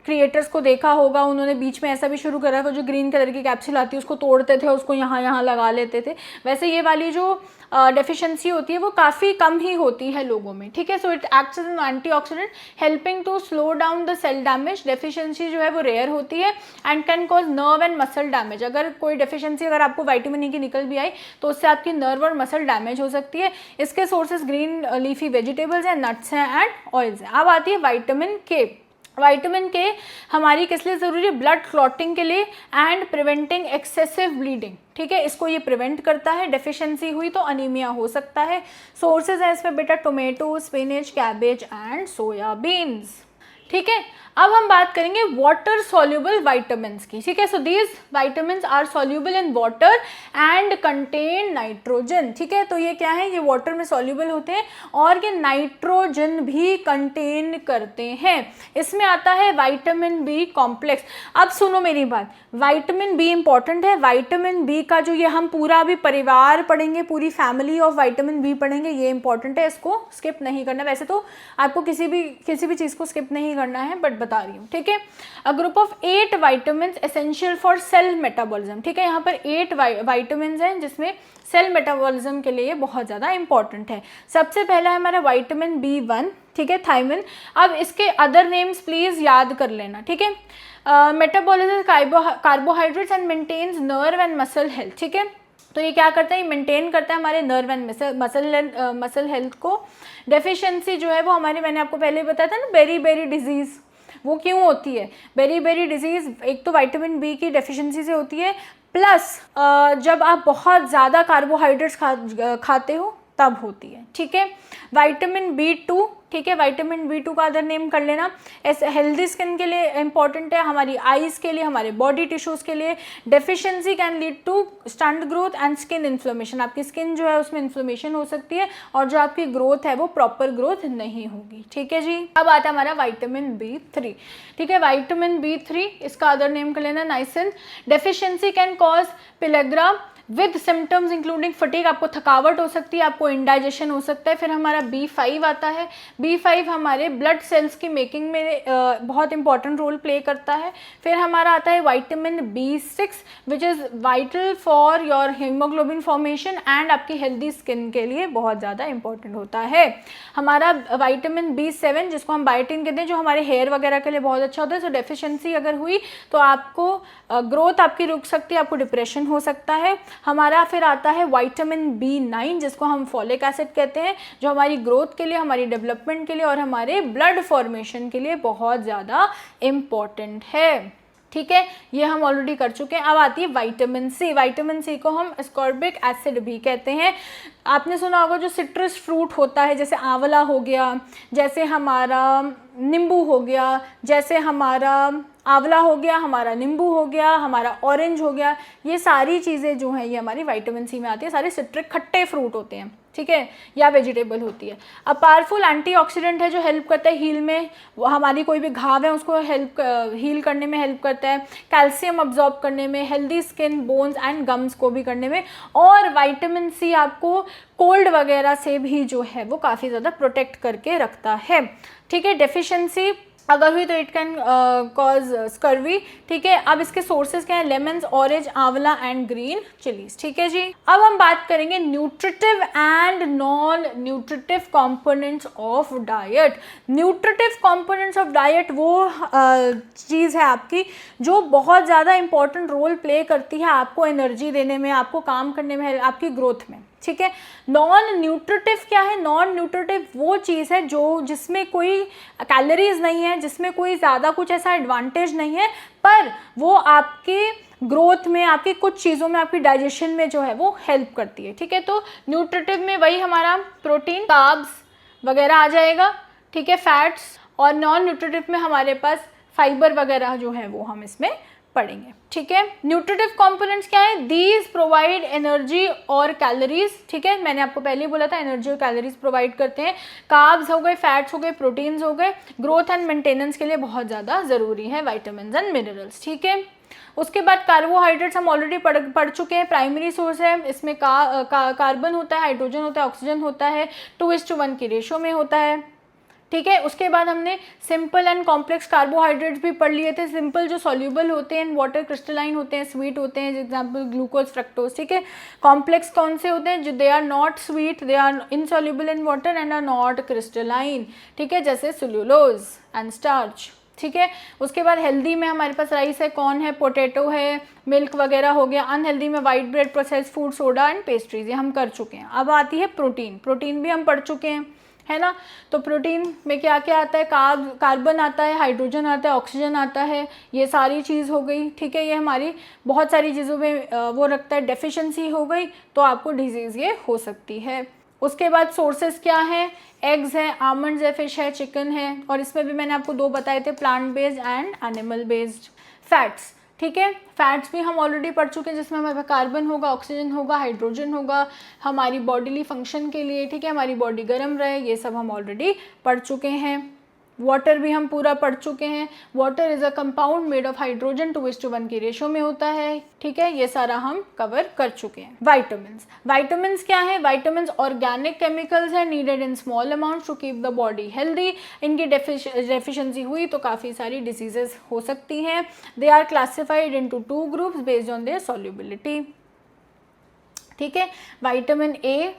क्रिएटर्स को देखा होगा, उन्होंने बीच में ऐसा भी शुरू करा था, जो ग्रीन कलर की कैप्सूल आती है उसको तोड़ते थे, उसको यहाँ लगा लेते थे। वैसे ये वाली जो डेफिशिएंसी होती है वो काफ़ी कम ही होती है लोगों में, ठीक है। So it acts as an antioxidant helping to slow down the cell damage. Deficiency जो है वो रेयर होती है and can cause nerve and muscle damage. अगर कोई डेफिशिएंसी अगर आपको विटामिन ई की निकल भी आई तो उससे आपकी नर्व और मसल डैमेज हो सकती है। इसके सोर्सेज ग्रीन लीफी वेजिटेबल्स हैं, नट्स हैं एंड ऑयल्स हैं। अब आती है विटामिन के। विटामिन के हमारी किस लिए ज़रूरी है? ब्लड क्लॉटिंग के लिए एंड प्रिवेंटिंग एक्सेसिव ब्लीडिंग, ठीक है, इसको ये प्रिवेंट करता है। डेफिशिएंसी हुई तो अनीमिया हो सकता है। सोर्सेज है इसमें बेटा tomato, spinach, cabbage and soya beans, ठीक है। अब हम बात करेंगे वाटर सॉल्युबल वाइटामिन्स की, ठीक है। So these vitamins are soluble in water and contain nitrogen, ठीक है। तो ये क्या है, ये वाटर में सॉल्युबल होते हैं और ये नाइट्रोजन भी कंटेन करते हैं। इसमें आता है विटामिन बी कॉम्प्लेक्स। अब सुनो मेरी बात, विटामिन बी इंपॉर्टेंट है। विटामिन बी का जो ये हम पूरा अभी परिवार पढ़ेंगे, पूरी फैमिली ऑफ विटामिन बी पढ़ेंगे, ये इंपॉर्टेंट है, इसको स्किप नहीं करना। वैसे तो आपको किसी भी चीज़ को स्किप नहीं करना है, बट बता रही हूँ, ठीक है। A group of 8 vitamin essential for sale metabolism, ठीक है। यहाँ पर 8 विटामिन हैं जिसमें सेल मेटाबॉलिज्म के लिए बहुत ज़्यादा इंपॉर्टेंट है। सबसे पहला है हमारा विटामिन B1, ठीक है, थायमिन। अब इसके अदर नेम्स प्लीज़ याद कर लेना, ठीक है। Metabolism carbohydrates and maintains nerve and muscle health, ठीक है। तो ये क्या करता है, ये मेंटेन करता है हमारे नर्व एंड मसल हेल्थ को। डेफिशिएंसी जो है वो हमारी, मैंने आपको पहले बताया था ना, बेरी डिजीज़, वो क्यों होती है बेरी डिजीज़, एक तो विटामिन बी की डेफिशिएंसी से होती है, प्लस जब आप बहुत ज़्यादा कार्बोहाइड्रेट्स खाते हो तब होती है, ठीक है। विटामिन B2, ठीक है, विटामिन B2 का अदर नेम कर लेना। ऐसे हेल्दी स्किन के लिए इंपॉर्टेंट है, हमारी आईज़ के लिए, हमारे बॉडी टिश्यूज़ के लिए। Deficiency can lead to stunt growth and skin inflammation, आपकी स्किन जो है उसमें इन्फ्लेमेशन हो सकती है और जो आपकी ग्रोथ है वो प्रॉपर ग्रोथ नहीं होगी, ठीक है जी। अब आता है हमारा विटामिन B3, ठीक है। विटामिन B3 इसका अदर नेम कर लेना niacin. Deficiency can cause pellagra with symptoms including fatigue, आपको थकावट हो सकती है, आपको इंडाइजेशन हो सकता है। फिर हमारा B5 आता है। B5 हमारे ब्लड सेल्स की मेकिंग में बहुत इंपॉर्टेंट रोल प्ले करता है। फिर हमारा आता है vitamin B6 which is vital for your haemoglobin formation and आपकी हेल्दी स्किन के लिए बहुत ज़्यादा इंपॉर्टेंट होता है। हमारा विटामिन B7 जिसको हम बायोटिन कहते हैं, जो हमारे हेयर वगैरह के लिए बहुत अच्छा होता है। सो डेफिशिएंसी अगर हुई तो आपको ग्रोथ आपकी रुक सकती है, आपको डिप्रेशन हो सकता है। हमारा फिर आता है विटामिन B9 जिसको हम फॉलिक एसिड कहते हैं, जो हमारी ग्रोथ के लिए, हमारी डेवलपमेंट के लिए और हमारे ब्लड फॉर्मेशन के लिए बहुत ज़्यादा इम्पॉर्टेंट है, ठीक है। ये हम ऑलरेडी कर चुके हैं। अब आती है विटामिन सी। विटामिन सी को हम एस्कॉर्बिक एसिड भी कहते हैं। आपने सुना होगा जो सिट्रस फ्रूट होता है, जैसे आंवला हो गया, जैसे हमारा नींबू हो गया, जैसे हमारा आंवला हो गया, हमारा नींबू हो गया, हमारा ऑरेंज हो गया, ये सारी चीज़ें जो हैं ये हमारी विटामिन सी में आती है। सारे सिट्रिक खट्टे फ्रूट होते हैं, ठीक है, या वेजिटेबल होती है। अब पावरफुल एंटीऑक्सीडेंट है जो हेल्प करता है हील में, हमारी कोई भी घाव है उसको हील करने में हेल्प करता है, कैल्शियम अब्जॉर्ब करने में, healthy skin, bones and gums को भी करने में। और विटामिन सी आपको कोल्ड वगैरह से भी जो है वो काफ़ी ज़्यादा प्रोटेक्ट करके रखता है, ठीक है। डेफिशिएंसी अगर हुई तो इट कैन कॉज स्कर्वी, ठीक है। अब इसके सोर्सेज क्या है, लेमन्स, ऑरेंज, आंवला एंड ग्रीन चिलीज, ठीक है जी। अब हम बात करेंगे nutritive and non nutritive components of diet. Nutritive components of diet वो चीज़ है आपकी जो बहुत ज़्यादा इंपॉर्टेंट रोल प्ले करती है आपको एनर्जी देने में, आपको काम करने में, आपकी ग्रोथ में, ठीक है। नॉन न्यूट्रिटिव क्या है, नॉन न्यूट्रिटिव वो चीज़ है जो जिसमें कोई कैलोरीज नहीं है, जिसमें कोई ज़्यादा कुछ ऐसा एडवांटेज नहीं है, पर वो आपके ग्रोथ में, आपकी कुछ चीज़ों में, आपकी डाइजेशन में जो है वो हेल्प करती है, ठीक है। तो न्यूट्रिटिव में वही हमारा प्रोटीन, कार्ब्स वगैरह आ जाएगा, ठीक है, फैट्स। और नॉन न्यूट्रिटिव में हमारे पास फाइबर वगैरह जो है वो हम इसमें पढ़ेंगे, ठीक है। न्यूट्रिटिव कंपोनेंट्स क्या है, दीज प्रोवाइड एनर्जी और कैलोरीज, ठीक है, मैंने आपको पहले ही बोला था एनर्जी और कैलोरीज प्रोवाइड करते हैं। कार्ब्स हो गए, फैट्स हो गए, प्रोटीन्स हो गए, ग्रोथ एंड मेंटेनेंस के लिए बहुत ज़्यादा ज़रूरी है विटामिन्स एंड मिनरल्स, ठीक है। उसके बाद कार्बोहाइड्रेट्स हम ऑलरेडी पढ़ चुके हैं, प्राइमरी सोर्स है, इसमें कार्बन होता है, हाइड्रोजन होता है, ऑक्सीजन होता है, 2:1 की रेशो में होता है, ठीक है। उसके बाद हमने सिंपल एंड कॉम्प्लेक्स कार्बोहाइड्रेट्स भी पढ़ लिए थे। सिंपल जो सॉल्यूबल होते हैं, वाटर क्रिस्टलाइन होते हैं, स्वीट होते हैं, एग्जाम्पल ग्लूकोज, फ्रक्टोज, ठीक है। कॉम्प्लेक्स कौन से होते हैं, जो they are not sweet, they are insoluble in water and are not crystalline, ठीक है, जैसे सेल्यूलोज एंड स्टार्च, ठीक है। उसके बाद हेल्दी में हमारे पास राइस है, कॉर्न है, पोटैटो है, मिल्क वगैरह हो गया। अनहेल्दी में white bread, processed food, soda and pastries, ये हम कर चुके हैं। अब आती है प्रोटीन। प्रोटीन भी हम पढ़ चुके हैं, है ना। तो प्रोटीन में क्या क्या आता है, कार्बन आता है, हाइड्रोजन आता है, ऑक्सीजन आता है, ये सारी चीज़ हो गई, ठीक है। ये हमारी बहुत सारी चीज़ों में वो रखता है। डेफिशिएंसी हो गई तो आपको डिजीज़ ये हो सकती है। उसके बाद सोर्सेज क्या है, एग्स है, आमंड्स है, फिश है, चिकन है, और इसमें भी मैंने आपको 2 बताए थे, plant based and animal based. Fats, ठीक है, फैट्स भी हम ऑलरेडी पढ़ चुके हैं, जिसमें हमारे कार्बन होगा, ऑक्सीजन होगा, हाइड्रोजन होगा, हमारी बॉडीली फंक्शन के लिए, ठीक है, हमारी बॉडी गर्म रहे, ये सब हम ऑलरेडी पढ़ चुके हैं। वाटर भी हम पूरा पढ़ चुके हैं, water is a compound made of hydrogen 2:1 की रेशो में होता है, ठीक है, ये सारा हम कवर कर चुके हैं। वाइटामिन्स, वाइटामिन्स क्या है, वाइटामिन्स ऑर्गेनिक केमिकल्स हैं, needed in small amounts to keep the body healthy. इनकी डेफिशिएंसी हुई तो काफ़ी सारी डिजीजेज हो सकती हैं। They are classified into 2 groups based on their solubility, ठीक है, विटामिन ए,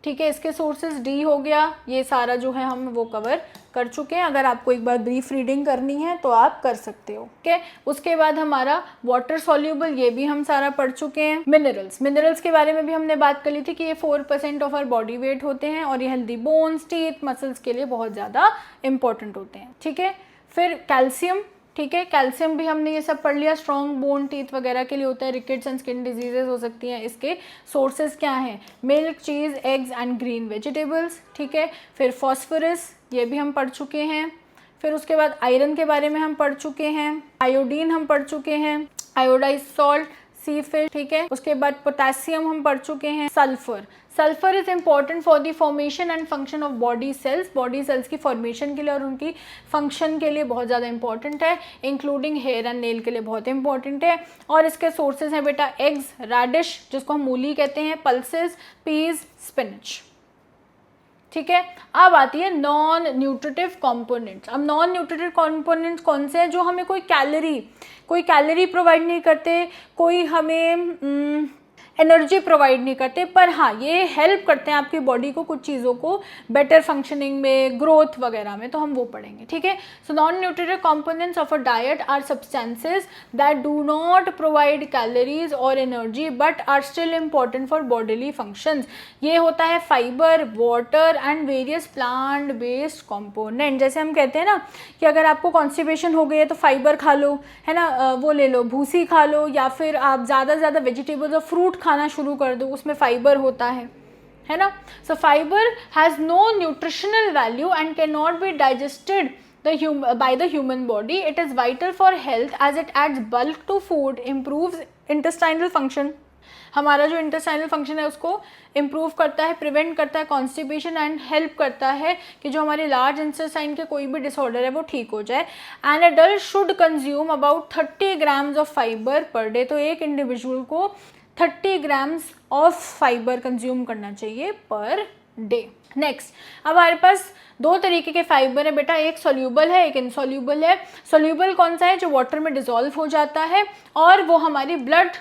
ठीक है, इसके सोर्सेज डी हो गया, ये सारा जो है हम वो कवर कर चुके हैं। अगर आपको एक बार ब्रीफ रीडिंग करनी है तो आप कर सकते हो, ठीक है। उसके बाद हमारा वाटर सॉल्यूबल, ये भी हम सारा पढ़ चुके हैं। मिनरल्स, मिनरल्स के बारे में भी हमने बात कर ली थी कि ये 4% ऑफ आवर बॉडी वेट होते हैं और ये हेल्दी बोन्स, टीथ, मसल्स के लिए बहुत ज़्यादा इंपॉर्टेंट होते हैं, ठीक है। फिर कैल्शियम, ठीक है, कैल्शियम भी हमने ये सब पढ़ लिया, स्ट्रॉन्ग बोन, टीथ वगैरह के लिए होता है, रिकेट्स एंड स्किन डिजीजेज हो सकती हैं। इसके सोर्सेज क्या हैं, milk, cheese, eggs and green vegetables, ठीक है। फिर फॉस्फोरस, ये भी हम पढ़ चुके हैं। फिर उसके बाद आयरन के बारे में हम पढ़ चुके हैं, आयोडीन हम पढ़ चुके हैं, आयोडाइज सॉल्ट, सी फिश, ठीक है। उसके बाद पोटेशियम हम पढ़ चुके हैं। Sulphur, sulphur is important for the formation and function of body cells, body cells की फॉर्मेशन के लिए और उनकी फंक्शन के लिए बहुत ज़्यादा इंपॉर्टेंट है, इंक्लूडिंग हेयर एंड नेल के लिए बहुत इंपॉर्टेंट है। और इसके सोर्सेज हैं बेटा एग्स, रेडिश जिसको हम मूली कहते हैं, पल्सेस, पीज, स्पिनच, ठीक है। अब आती है नॉन न्यूट्रिटिव कंपोनेंट्स। अब नॉन न्यूट्रिटिव कंपोनेंट्स कौन से हैं, जो हमें कोई कैलोरी प्रोवाइड नहीं करते, कोई हमें एनर्जी प्रोवाइड नहीं करते, पर हाँ ये हेल्प करते हैं आपकी बॉडी को कुछ चीज़ों को बेटर फंक्शनिंग में, ग्रोथ वगैरह में, तो हम वो पढ़ेंगे, ठीक है। So non nutritive components of a diet are substances that do not provide calories और energy but are still important for bodily functions. ये होता है fibre, water and various plant based component. जैसे हम कहते हैं ना कि अगर आपको कॉन्स्टिपेशन हो गई है तो फाइबर खा लो, है ना, वो ले लो, भूसी खा लो, या फिर आप ज़्यादा से ज़्यादा वेजिटेबल्स और फ्रूट खाना शुरू कर दो, उसमें फाइबर होता है ना। So fibre has no nutritional value and can not be digested by the human body. It is vital for health as it adds bulk to food, improves intestinal function. हमारा जो इंटेस्टाइनल फंक्शन है उसको improve करता है, prevent करता है constipation and help करता है कि जो हमारे लार्ज इंटेस्टाइन के कोई भी डिसऑर्डर है वो ठीक हो जाए। An adult should consume about 30 grams of fibre पर डे। तो एक इंडिविजुअल को 30 ग्राम्स ऑफ फाइबर कंज्यूम करना चाहिए पर डे। नेक्स्ट, अब हमारे पास 2 तरीके के फाइबर है बेटा, एक सॉल्यूबल है, एक इनसॉल्यूबल है। सॉल्यूबल कौन सा है, जो वाटर में डिसॉल्व हो जाता है और वो हमारी ब्लड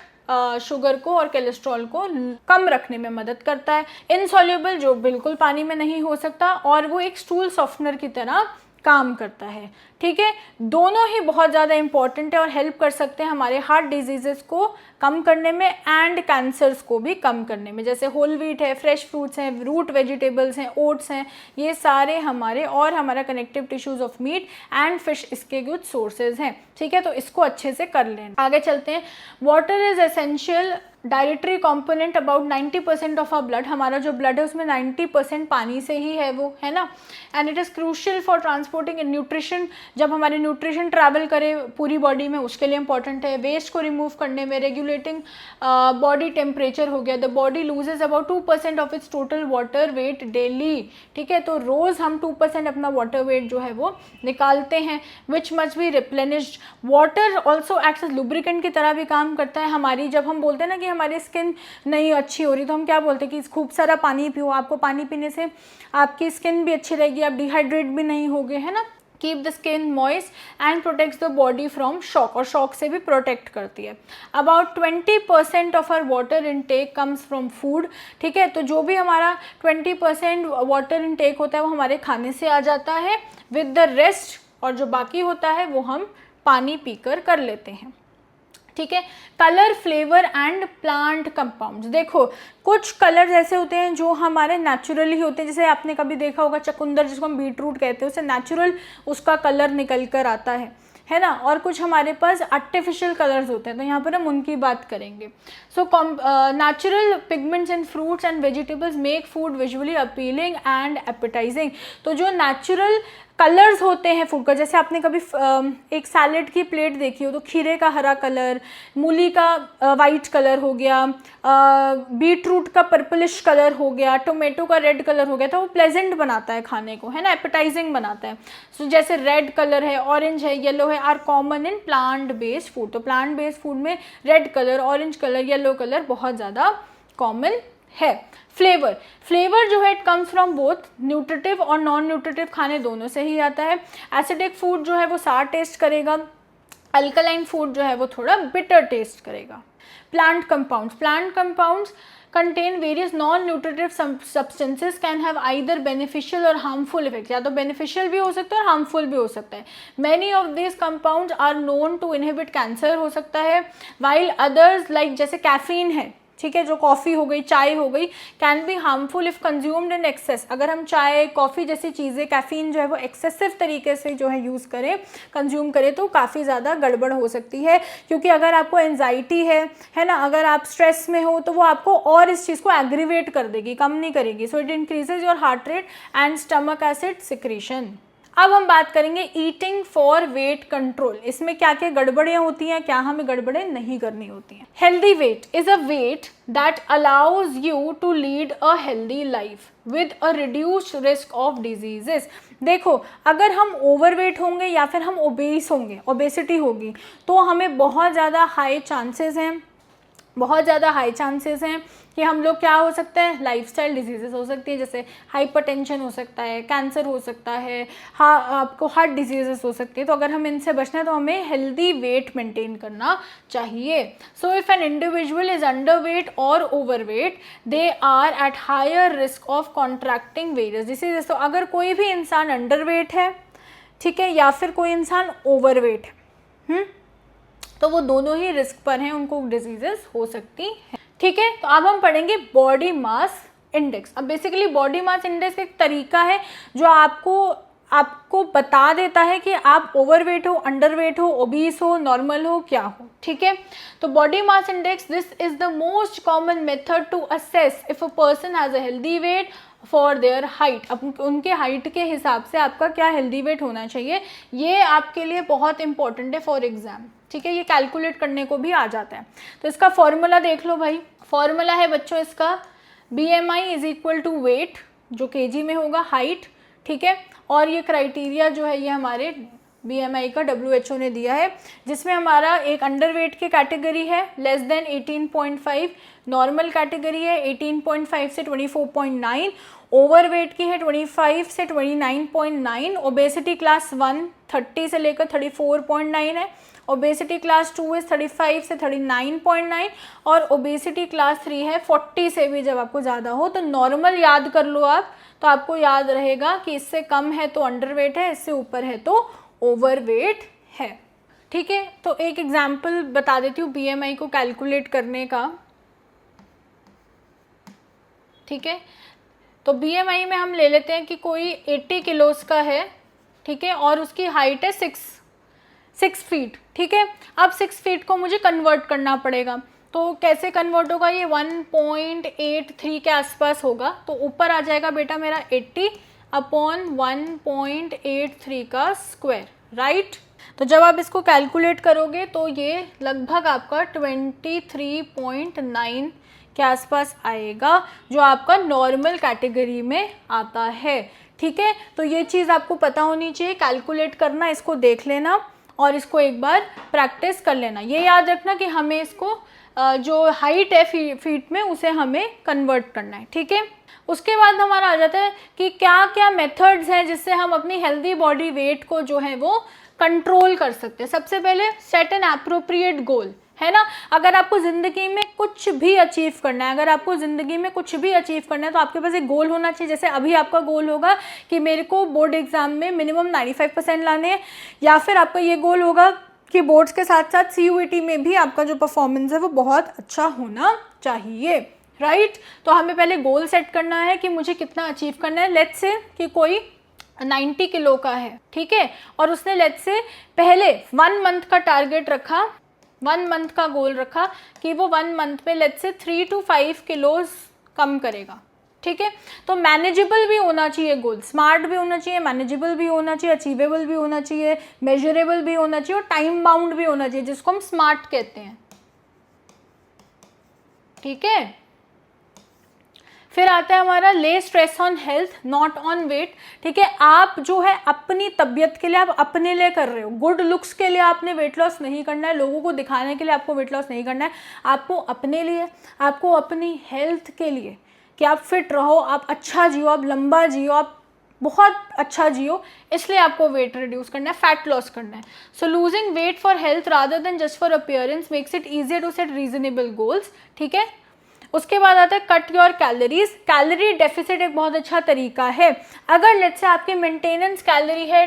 शुगर को और कोलेस्ट्रॉल को कम रखने में मदद करता है। इनसॉल्यूबल जो बिल्कुल पानी में नहीं हो सकता और वो एक स्टूल सॉफ्टनर की तरह काम करता है, ठीक है। दोनों ही बहुत ज़्यादा इंपॉर्टेंट है और हेल्प कर सकते हैं हमारे हार्ट डिजीजेस को कम करने में एंड कैंसर्स को भी कम करने में। जैसे होल व्हीट है, फ्रेश फ्रूट्स हैं, रूट वेजिटेबल्स हैं, ओट्स हैं, ये सारे हमारे, और हमारा connective tissues of meat and fish इसके गुड सोर्सेज हैं, ठीक है। तो इसको अच्छे से कर लें। आगे चलते हैं। Water is essential dietary component, about 90% of our blood, हमारा जो ब्लड है उसमें 90% पानी से ही है वो, है ना। And it is crucial for transporting nutrition, जब हमारे न्यूट्रिशन ट्रैवल करे पूरी बॉडी में उसके लिए इंपॉर्टेंट है। वेस्ट को रिमूव करने में, रेगुलेटिंग बॉडी टेम्परेचर हो गया। The body loses about 2% of its total water weight daily, ठीक है। तो रोज़ हम 2% अपना वाटर वेट जो है वो निकालते हैं, which must be replenished. Water also acts as lubricant की तरह भी काम करता है हमारी, जब हम बोलते हैं ना कि हमारी स्किन नहीं अच्छी हो रही तो हम क्या बोलते हैं कि खूब सारा पानी पियो, आपको पानी पीने से आपकी स्किन भी अच्छी रहेगी, आप डिहाइड्रेट भी नहीं होगे, है ना। Keep the skin moist and protects the body from shock, और शॉक से भी प्रोटेक्ट करती है। About 20% of our water intake comes from food, ठीक है। तो जो भी हमारा 20% वाटर इनटेक होता है वो हमारे खाने से आ जाता है, विद द रेस्ट, और जो बाकी होता है वो हम पानी पीकर कर लेते हैं, ठीक है। Colour, flavour and plant compounds, देखो कुछ कलर्स ऐसे होते हैं जो हमारे नेचुरली होते हैं, जैसे आपने कभी देखा होगा चकुंदर जिसको हम बीटरूट कहते हैं, उससे नेचुरल उसका कलर निकल कर आता है, है ना, और कुछ हमारे पास आर्टिफिशियल कलर्स होते हैं, तो यहाँ पर हम उनकी बात करेंगे। So natural pigments in fruits and vegetables make food visually appealing and appetising. तो जो नेचुरल कलर्स होते हैं फूड का, जैसे आपने कभी एक सैलेड की प्लेट देखी हो तो खीरे का हरा कलर, मूली का वाइट कलर हो गया, बीट रूट का पर्पलिश कलर हो गया, टोमेटो का रेड कलर हो गया, तो वो प्लेजेंट बनाता है खाने को, है ना, एपेटाइजिंग बनाता है। सो जैसे रेड कलर है, ऑरेंज है, येलो है, are common in plant based food. तो प्लांट बेस्ड फूड में red colour, orange colour, yellow colour बहुत ज़्यादा कॉमन है। फ्लेवर जो है it comes from both nutritive और नॉन न्यूट्रिटिव खाने दोनों से ही आता है। एसिडिक फूड जो है वो सार टेस्ट करेगा, अल्कलाइन फूड जो है वो थोड़ा बिटर टेस्ट करेगा। Plant compounds contain various non-nutritive substances can have either beneficial or harmful effects। या तो beneficial भी हो सकता है और harmful भी हो सकता है। Many of these compounds are known to inhibit cancer हो सकता है, while others like जैसे कैफीन है, ठीक है, जो कॉफ़ी हो गई, चाय हो गई, can be harmful if consumed in excess. अगर हम चाय, कॉफ़ी जैसी चीज़ें, कैफ़ीन जो है वो एक्सेसिव तरीके से जो है यूज़ करें, कंज्यूम करें, तो काफ़ी ज़्यादा गड़बड़ हो सकती है। क्योंकि अगर आपको एंजाइटी है ना, अगर आप स्ट्रेस में हो तो वो आपको और इस चीज़ को एग्रीवेट कर देगी, कम नहीं करेगी। So it increases your heart rate and stomach acid secretion. अब हम बात करेंगे ईटिंग फॉर वेट कंट्रोल। इसमें क्या क्या गड़बड़ियाँ होती हैं, क्या हमें गड़बड़ें नहीं करनी होती हैं। Healthy weight is a weight that allows you to lead a healthy life with a reduced risk of diseases. देखो, अगर हम ओवरवेट होंगे या फिर हम ओबेस होंगे, ओबेसिटी होगी, तो हमें बहुत ज़्यादा हाई चांसेस हैं कि हम लोग क्या हो सकते हैं, लाइफस्टाइल डिजीजेस हो सकती है, जैसे हाइपरटेंशन हो सकता है, कैंसर हो सकता है, आपको हार्ट डिजीजेस हो सकती है। तो अगर हम इनसे बचना है तो हमें हेल्दी वेट मेंटेन करना चाहिए। So if an individual is under weight और over weight, they are at higher risk of contracting various diseases. तो अगर कोई भी इंसान अंडर वेट है, ठीक है, या फिर कोई इंसान ओवर वेट है, तो वो दोनों ही रिस्क पर हैं, उनको डिजीजेस हो सकती हैं, ठीक है। तो अब हम पढ़ेंगे बॉडी मास इंडेक्स। अब बेसिकली बॉडी मास इंडेक्स एक तरीका है जो आपको बता देता है कि आप ओवरवेट हो, अंडरवेट हो, ओबीस हो, नॉर्मल हो, क्या हो, ठीक है। तो body mass index, this is the most common method to assess if a person has a healthy weight for their height. अब उनके हाइट के हिसाब से आपका क्या हेल्दी वेट होना चाहिए, ये आपके लिए बहुत इंपॉर्टेंट है फॉर एग्जाम, ठीक है। ये कैलकुलेट करने को भी आ जाता है। तो इसका फॉर्मूला देख लो भाई। फॉर्मूला है बच्चों इसका BMI is equal to weight, जो केजी में होगा, हाइट, ठीक है। और ये क्राइटेरिया जो है ये हमारे BMI का WHO ने दिया है, जिसमें हमारा एक अंडरवेट की कैटेगरी है लेस देन 18.5, नॉर्मल कैटेगरी है 18.5 से 24.9, ओवरवेट की है 25 से 29.9, ओबेसिटी क्लास 1 30 से लेकर 34.9 है, ओबेसिटी क्लास 2 इज 35 से 39.9 और ओबेसिटी क्लास 3 है 40 से भी जब आपको ज़्यादा हो। तो नॉर्मल याद कर लो आप, तो आपको याद रहेगा कि इससे कम है तो अंडरवेट है, इससे ऊपर है तो ओवरवेट है, ठीक है। तो एक एग्जाम्पल बता देती हूँ BMI को कैलकुलेट करने का, ठीक है। तो BMI में हम ले लेते हैं कि कोई 80 किलोस का है, ठीक है, और उसकी हाइट है 6 फीट, ठीक है। अब 6 फीट को मुझे कन्वर्ट करना पड़ेगा, तो कैसे कन्वर्ट होगा, ये 1.83 के आसपास होगा। तो ऊपर आ जाएगा बेटा मेरा 80 अपॉन 1.83 का स्क्वायर, राइट। तो जब आप इसको कैलकुलेट करोगे तो ये लगभग आपका 23.9 के आसपास आएगा, जो आपका नॉर्मल कैटेगरी में आता है, ठीक है। तो ये चीज़ आपको पता होनी चाहिए, कैलकुलेट करना, इसको देख लेना और इसको एक बार प्रैक्टिस कर लेना। ये याद रखना कि हमें इसको जो हाइट है फीट में उसे हमें कन्वर्ट करना है, ठीक है। उसके बाद हमारा आ जाता है कि क्या क्या मेथड्स हैं जिससे हम अपनी हेल्दी बॉडी वेट को जो है वो कंट्रोल कर सकते हैं। सबसे पहले सेट एन एप्रोप्रिएट गोल, है ना। अगर आपको ज़िंदगी में कुछ भी अचीव करना है, तो आपके पास एक गोल होना चाहिए। जैसे अभी आपका गोल होगा कि मेरे को बोर्ड एग्जाम में मिनिमम 95% लाने हैं, या फिर आपका ये गोल होगा कि बोर्ड्स के साथ साथ CUET में भी आपका जो परफॉर्मेंस है वो बहुत अच्छा होना चाहिए, राइट। तो हमें पहले गोल सेट करना है कि मुझे कितना अचीव करना है। लेट्स से कि कोई 90 किलो का है, ठीक है, और उसने लेट्स से पहले 1 मंथ का टारगेट रखा, 1 मंथ का गोल रखा कि वो 1 मंथ में लेट्स से 3 to 5 किलोज कम करेगा, ठीक है। तो मैनेजेबल भी होना चाहिए गोल, स्मार्ट भी होना चाहिए, मैनेजेबल भी होना चाहिए, अचीवेबल भी होना चाहिए, मेजरेबल भी होना चाहिए और टाइम बाउंड भी होना चाहिए, जिसको हम स्मार्ट कहते हैं, ठीक है। फिर आता है हमारा lay stress on health not on weight, ठीक है। आप जो है अपनी तबीयत के लिए, आप अपने लिए कर रहे हो, गुड लुक्स के लिए आपने वेट लॉस नहीं करना है, लोगों को दिखाने के लिए आपको वेट लॉस नहीं करना है, आपको अपने लिए, आपको अपनी हेल्थ के लिए कि आप फिट रहो, आप अच्छा जियो, आप लंबा जियो, आप बहुत अच्छा जियो, इसलिए आपको वेट रिड्यूस करना है, फैट लॉस करना है। So losing weight for health rather than just for appearance makes it easier to set reasonable goals, ठीक है। उसके बाद आता है cut your calories. Calorie deficit एक बहुत अच्छा तरीका है। अगर लेट्स से आपकी मेंटेनेंस कैलोरी है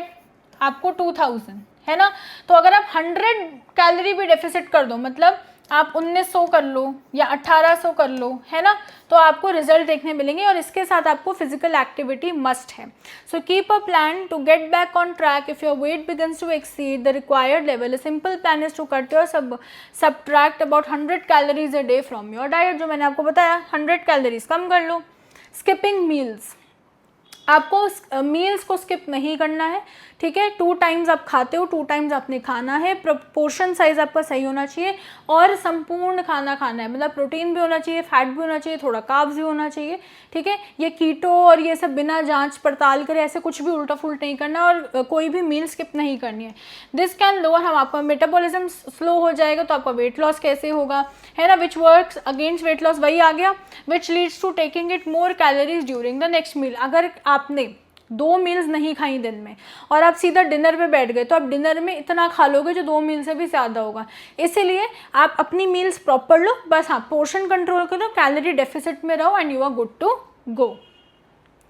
आपको 2000 है ना, तो अगर आप 100 कैलोरी भी डेफिसिट कर दो, मतलब आप 1900 कर लो या 1800 कर लो, है ना, तो आपको रिजल्ट देखने मिलेंगे। और इसके साथ आपको फिजिकल एक्टिविटी मस्ट है। So keep a plan to get back on track if your weight begins to exceed the required level. A simple plan is to cut your subtract about 100 calories a day from your diet. जो मैंने आपको बताया 100 calories कम कर लो। Skipping meals, आपको meals को skip नहीं करना है, ठीक है। 2 टाइम्स आप खाते हो, 2 टाइम्स आपने खाना है, पोर्शन साइज आपका सही होना चाहिए और संपूर्ण खाना खाना है, मतलब प्रोटीन भी होना चाहिए, फैट भी होना चाहिए, थोड़ा कार्ब्स भी होना चाहिए, ठीक है। ये कीटो और ये सब बिना जांच पड़ताल करे ऐसे कुछ भी उल्टा फुल्ट नहीं करना और कोई भी मील स्किप नहीं करनी है। दिस कैन लोअर, हम आपका मेटाबॉलिज्म स्लो हो जाएगा तो आपका वेट लॉस कैसे होगा, है ना। Which works against weight loss, वही आ गया, which leads to taking it more calories during the next meal. अगर आपने 2 मील्स नहीं खाई दिन में और आप सीधा डिनर पे बैठ गए तो आप डिनर में इतना खा लोगे जो 2 मील से भी ज़्यादा होगा। इसीलिए आप अपनी मील्स प्रॉपर लो, बस हाँ पोर्शन कंट्रोल करो, कैलोरी डेफिसिट में रहो and you are good to go.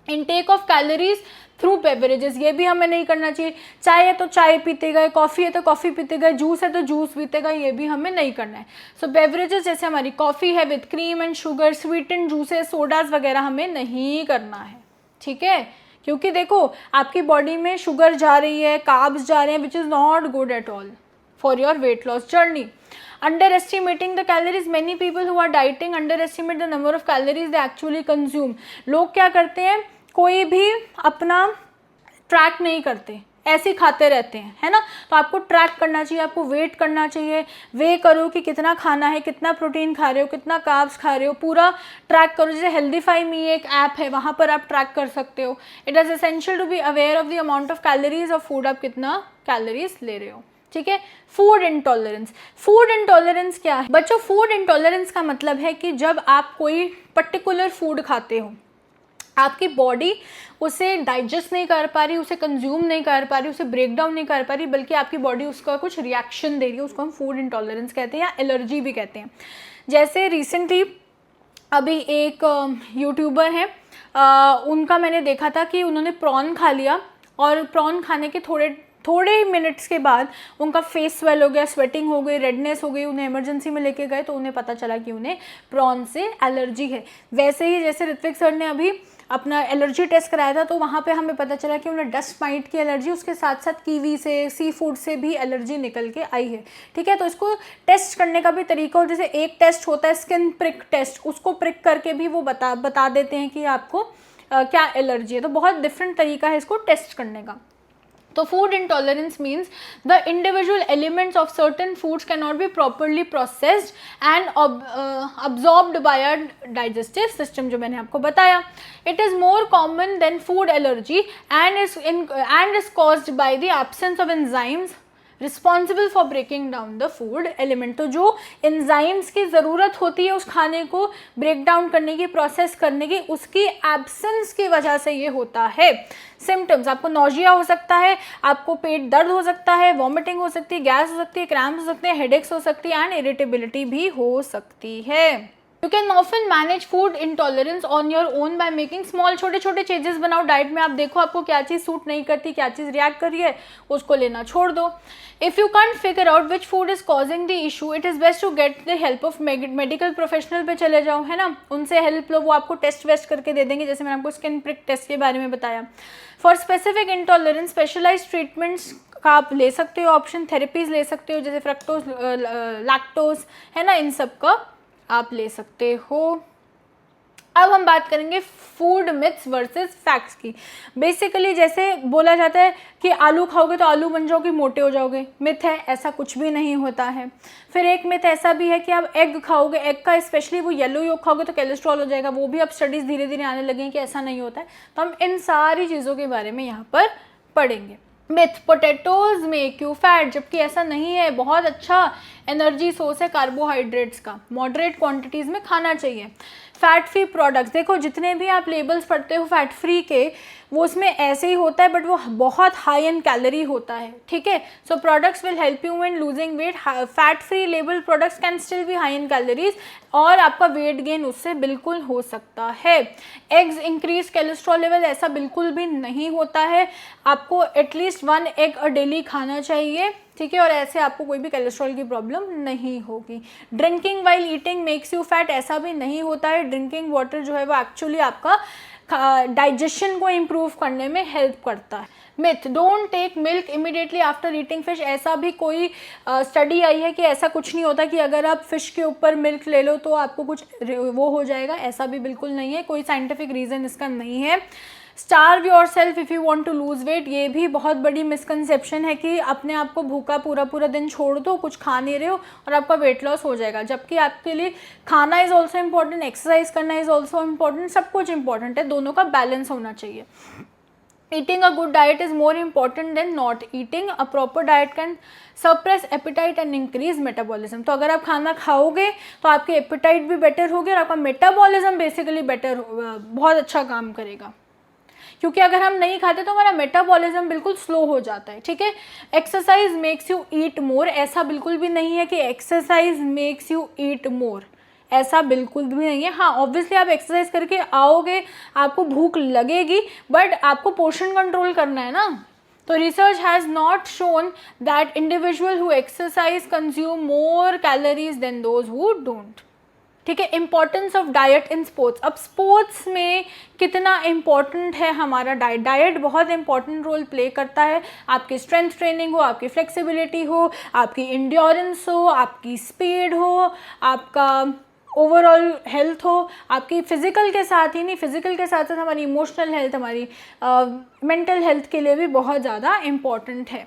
Intake of calories through beverages, ये भी हमें नहीं करना चाहिए। चाय है तो चाय पीते गए, कॉफ़ी है तो कॉफ़ी पीते गए, जूस है तो जूस पीते गए, ये भी हमें नहीं करना है। सो बेवरेजेस जैसे हमारी कॉफ़ी है with cream and sugar, sweetened juices, sodas वगैरह हमें नहीं करना है, ठीक है। क्योंकि देखो आपकी बॉडी में शुगर जा रही है, कार्ब्स जा रहे हैं, which is not good at all for your weight loss journey. Underestimating the calories, many people who are dieting underestimate the number of calories they actually consume. लोग क्या करते हैं, कोई भी अपना ट्रैक नहीं करते, ऐसे खाते रहते हैं, है ना। तो आपको ट्रैक करना चाहिए, आपको वेट करना चाहिए, वे करो कि कितना खाना है, कितना प्रोटीन खा रहे हो, कितना कार्ब्स खा रहे हो, पूरा ट्रैक करो। जैसे हेल्दीफाई मी एक ऐप है, वहाँ पर आप ट्रैक कर सकते हो। It is essential to be aware of the amount of calories of food, आप कितना कैलोरीज ले रहे हो, ठीक है। फूड इंटॉलरेंस, फूड इंटॉलरेंस क्या है बच्चों? फूड इंटॉलरेंस का मतलब है कि जब आप कोई पर्टिकुलर फूड खाते हो, आपकी बॉडी उसे डाइजेस्ट नहीं कर पा रही, उसे कंज्यूम नहीं कर पा रही, उसे ब्रेक डाउन नहीं कर पा रही, बल्कि आपकी बॉडी उसका कुछ रिएक्शन दे रही है, उसको हम फूड इंटॉलरेंस कहते हैं या एलर्जी भी कहते हैं। जैसे रिसेंटली अभी एक यूट्यूबर हैं, उनका मैंने देखा था कि उन्होंने प्रॉन खा लिया और प्रॉन खाने के थोड़े मिनट्स के बाद उनका फेस स्वेल हो गया, स्वेटिंग हो गई, रेडनेस हो गई, उन्हें इमरजेंसी में लेके गए तो उन्हें पता चला कि उन्हें प्रॉन से एलर्जी है। वैसे ही जैसे ऋत्विक सर ने अभी अपना एलर्जी टेस्ट कराया था तो वहाँ पे हमें पता चला कि उन्हें डस्ट माइट की एलर्जी, उसके साथ साथ कीवी से, सी फूड से भी एलर्जी निकल के आई है, ठीक है। तो इसको टेस्ट करने का भी तरीका हो, जैसे एक टेस्ट होता है स्किन प्रिक टेस्ट, उसको प्रिक करके भी वो बता देते हैं कि आपको क्या एलर्जी है। तो बहुत डिफरेंट तरीका है इसको टेस्ट करने का। तो food intolerance means the individual elements of certain foods cannot be properly processed and absorbed by our digestive system, जो मैंने आपको बताया। It is more common than food allergy and is caused by the absence of enzymes responsible for breaking down the food element. तो जो enzymes की ज़रूरत होती है उस खाने को ब्रेक डाउन करने की, प्रोसेस करने की, उसकी एब्सेंस की वजह से ये होता है। सिम्टम्स, आपको नोजिया हो सकता है, आपको पेट दर्द हो सकता है, वॉमिटिंग हो सकती है, गैस हो सकती है, क्रैम्प्स हो सकते हैं, हेडेक्स हो सकती है एंड इरिटेबिलिटी भी हो सकती है। You can often manage food intolerance on your own by making small, छोटे छोटे चेंजेस बनाओ डाइट में। आप देखो आपको क्या चीज़ सूट नहीं करती, क्या चीज़ रिएक्ट कर रही है, उसको लेना छोड़ दो। If you can't figure out which food is causing the issue, it is best to get the help of medical professional पे चले जाओ, है ना, उनसे हेल्प लो, वो आपको टेस्ट वेस्ट करके दे देंगे, जैसे मैंने आपको स्किन प्रिक टेस्ट के बारे में बताया। For specific intolerance specialise treatments का आप ले सकते हो ऑप्शन, थेरेपीज ले सकते हो, जैसे फ्रक्टोज, लैक्टोज, है ना, इन सब का आप ले सकते हो। अब हम बात करेंगे फूड मिथ्स वर्सेस फैक्ट्स की। बेसिकली जैसे बोला जाता है कि आलू खाओगे तो आलू बन जाओगे, मोटे हो जाओगे, मिथ है, ऐसा कुछ भी नहीं होता है। फिर एक मिथ ऐसा भी है कि आप एग खाओगे, एग का स्पेशली वो येलो योक खाओगे तो कोलेस्ट्रॉल हो जाएगा, वो भी अब स्टडीज़ धीरे धीरे आने लगे हैं कि ऐसा नहीं होता है। तो हम इन सारी चीज़ों के बारे में यहाँ पर पढ़ेंगे। Myth, potatoes make you fat, जबकि ऐसा नहीं है, बहुत अच्छा एनर्जी सोर्स है कार्बोहाइड्रेट्स का, मॉडरेट क्वांटिटीज़ में खाना चाहिए। फैट फ्री प्रोडक्ट्स, देखो जितने भी आप लेबल्स पढ़ते हो फैट फ्री के, वो उसमें ऐसे ही होता है बट वो बहुत हाई इन कैलोरी होता है, ठीक है। So products will help you in losing weight, fat free label products can still be high in calories, और आपका वेट गेन उससे बिल्कुल हो सकता है। एग्स इंक्रीज कोलेस्ट्रॉल लेवल, ऐसा बिल्कुल भी नहीं होता है, आपको एटलीस्ट 1 एग डेली खाना चाहिए, ठीक है, और ऐसे आपको कोई भी कोलेस्ट्रॉल की प्रॉब्लम नहीं होगी। Drinking while eating makes you fat, ऐसा भी नहीं होता है। ड्रिंकिंग वाटर जो है वो एक्चुअली आपका डाइजेशन को इम्प्रूव करने में हेल्प करता है। Myth, don't take milk immediately after eating fish, ऐसा भी कोई स्टडी आई है कि ऐसा कुछ नहीं होता कि अगर आप फिश के ऊपर मिल्क ले लो तो आपको कुछ वो हो जाएगा, ऐसा भी बिल्कुल नहीं है, कोई साइंटिफिक रीज़न इसका नहीं है। Starve yourself if you want to lose weight, ये भी बहुत बड़ी मिसकंसेप्शन है कि अपने आप को भूखा पूरा पूरा दिन छोड़ दो, कुछ खा नहीं रहे हो और आपका वेट लॉस हो जाएगा, जबकि आपके लिए खाना इज़ ऑल्सो इम्पॉर्टेंट, एक्सरसाइज करना इज़ ऑल्सो इम्पॉर्टेंट, सब कुछ इंपॉर्टेंट है, दोनों का बैलेंस होना चाहिए। Eating a good diet is more important than not eating. A proper diet can suppress appetite and increase metabolism. तो अगर आप खाना खाओगे तो आपकी एपिटाइट भी बेटर होगी और आपका मेटाबॉलिज्म बेसिकली बेटर, बहुत अच्छा काम करेगा, क्योंकि अगर हम नहीं खाते तो हमारा मेटाबॉलिज्म बिल्कुल स्लो हो जाता है, ठीक है। एक्सरसाइज मेक्स यू ईट मोर, ऐसा बिल्कुल भी नहीं है कि एक्सरसाइज मेक्स यू ईट मोर, ऐसा बिल्कुल भी नहीं है। हाँ, ऑब्वियसली आप एक्सरसाइज करके आओगे, आपको भूख लगेगी, बट आपको पोर्शन कंट्रोल करना है ना। तो research has not shown that individual who exercise consume more calories than those who don't, ठीक है। Importance of diet in sports, अब स्पोर्ट्स में कितना इम्पॉर्टेंट है हमारा डाइट, डाइट बहुत इंपॉर्टेंट रोल प्ले करता है। आपकी स्ट्रेंथ ट्रेनिंग हो, आपकी फ्लेक्सिबिलिटी हो, आपकी इंड्योरेंस हो, आपकी स्पीड हो, आपका ओवरऑल हेल्थ हो, आपकी फिजिकल के साथ ही नहीं, फिजिकल के साथ साथ हमारी इमोशनल हेल्थ, हमारी मेंटल हेल्थ के लिए भी बहुत ज़्यादा इम्पॉर्टेंट है।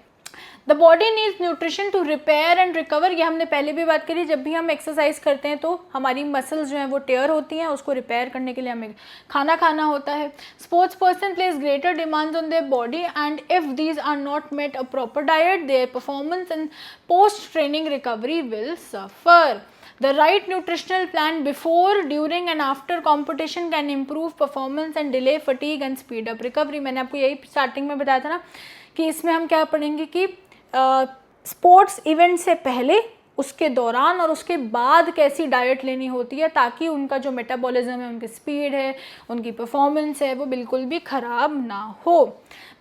The body needs nutrition to repair and recover, ये हमने पहले भी बात करी, जब भी हम एक्सरसाइज करते हैं तो हमारी मसल्स जो हैं वो टेयर होती हैं, उसको रिपेयर करने के लिए हमें खाना खाना होता है। Sports person place greater demands on their body and if these are not met a proper diet, their performance and post training recovery will suffer. The right nutritional plan before, during and after competition can improve performance and delay fatigue and speed up recovery. मैंने आपको यही starting में बताया था ना कि इसमें हम क्या पढ़ेंगे कि स्पोर्ट्स इवेंट से पहले, उसके दौरान और उसके बाद कैसी डाइट लेनी होती है ताकि उनका जो मेटाबॉलिज्म है, उनकी स्पीड है, उनकी परफॉर्मेंस है, वो बिल्कुल भी ख़राब ना हो।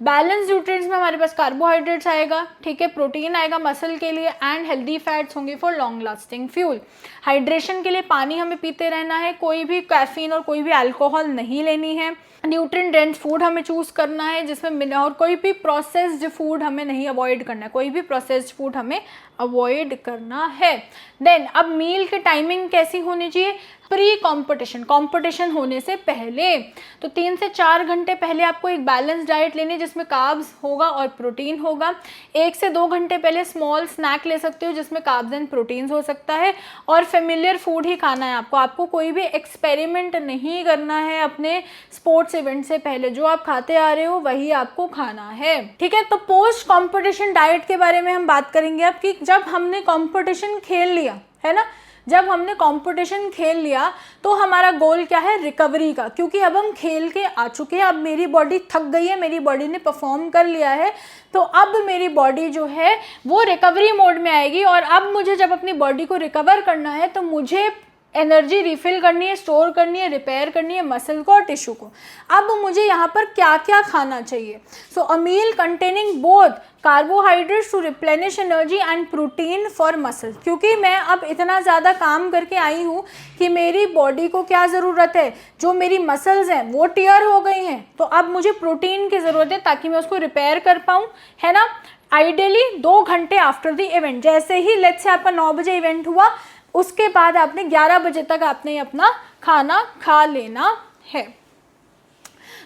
बैलेंस न्यूट्रिएंट्स में हमारे पास कार्बोहाइड्रेट्स आएगा, ठीक है, प्रोटीन आएगा मसल के लिए एंड हेल्दी फैट्स होंगे for long lasting fuel. Hydration के लिए पानी हमें पीते रहना है, कोई भी कैफीन और कोई भी अल्कोहल नहीं लेनी है। न्यूट्रिएंट डेंस फूड हमें चूज़ करना है जिसमें, और कोई भी प्रोसेस्ड फूड हमें नहीं अवॉइड करना है, कोई भी प्रोसेस्ड फूड हमें अवॉइड करना है। देन अब मील की टाइमिंग कैसी होनी चाहिए, प्री कॉम्पिटिशन, कॉम्पिटिशन होने से पहले, तो 3 से 4 घंटे पहले आपको एक बैलेंस डाइट लेनी है जिसमें कार्ब्स होगा और प्रोटीन होगा। 1 से 2 घंटे पहले स्मॉल स्नैक ले सकते हो जिसमें कार्ब्स एंड प्रोटीन्स हो सकता है, और फेमिलियर फूड ही खाना है आपको, आपको कोई भी एक्सपेरिमेंट नहीं करना है अपने स्पोर्ट्स इवेंट से पहले, जो आप खाते आ रहे हो वही आपको खाना है, ठीक है। तो पोस्ट कॉम्पिटिशन डाइट के बारे में हम बात करेंगे अब कि जब हमने कॉम्पिटिशन खेल लिया है ना, जब हमने कंपटीशन खेल लिया तो हमारा गोल क्या है, रिकवरी का, क्योंकि अब हम खेल के आ चुके हैं, अब मेरी बॉडी थक गई है, मेरी बॉडी ने परफॉर्म कर लिया है, तो अब मेरी बॉडी जो है वो रिकवरी मोड में आएगी, और अब मुझे जब अपनी बॉडी को रिकवर करना है तो मुझे एनर्जी रिफिल करनी है, स्टोर करनी है, रिपेयर करनी है मसल को और टिश्यू को। अब मुझे यहाँ पर क्या क्या खाना चाहिए? So a meal containing both carbohydrates to replenish energy and protein for muscle. क्योंकि मैं अब इतना ज़्यादा काम करके आई हूँ कि मेरी बॉडी को क्या ज़रूरत है, जो मेरी मसल्स हैं वो टियर हो गई हैं, तो अब मुझे प्रोटीन की ज़रूरत है ताकि मैं उसको रिपेयर कर पाऊँ, है ना। आइडियली 2 घंटे आफ्टर द इवेंट, जैसे ही लेट्स से आपका 9 बजे इवेंट हुआ, उसके बाद आपने 11 बजे तक आपने अपना खाना खा लेना है।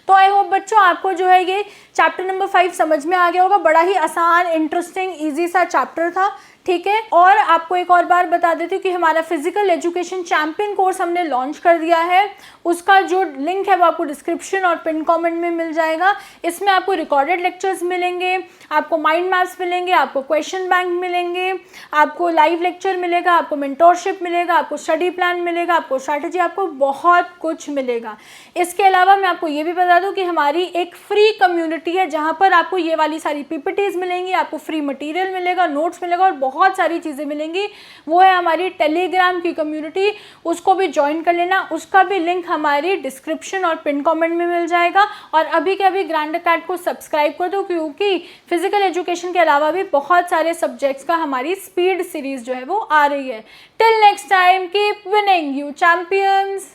तो आई होप बच्चों आपको जो है ये चैप्टर नंबर 5 समझ में आ गया होगा। बड़ा ही आसान, इंटरेस्टिंग, इजी सा चैप्टर था, ठीक है। और आपको एक और बार बता देती हूँ कि हमारा फिजिकल एजुकेशन चैंपियन कोर्स हमने लॉन्च कर दिया है। उसका जो लिंक है वो आपको डिस्क्रिप्शन और पिन कमेंट में मिल जाएगा। इसमें आपको रिकॉर्डेड लेक्चर्स मिलेंगे, आपको माइंड मैप्स मिलेंगे, आपको क्वेश्चन बैंक मिलेंगे, आपको लाइव लेक्चर मिलेगा, आपको मेंटोरशिप मिलेगा, आपको स्टडी प्लान मिलेगा, आपको स्ट्रैटेजी, आपको बहुत कुछ मिलेगा। इसके अलावा मैं आपको ये भी बता दूं कि हमारी एक फ्री कम्युनिटी है जहाँ पर आपको ये वाली सारी पीपीटीज मिलेंगी, आपको फ्री मटेरियल मिलेगा, नोट्स मिलेगा और बहुत सारी चीज़ें मिलेंगी। वो है हमारी टेलीग्राम की कम्युनिटी, उसको भी ज्वाइन कर लेना। उसका भी लिंक हमारी डिस्क्रिप्शन और पिन कमेंट में मिल जाएगा। और अभी के अभी ग्रैंड अकेडमी को सब्सक्राइब कर दो, क्योंकि फिजिकल एजुकेशन के अलावा भी बहुत सारे सब्जेक्ट्स का हमारी स्पीड सीरीज जो है वो आ रही है। Till next time, keep winning you champions.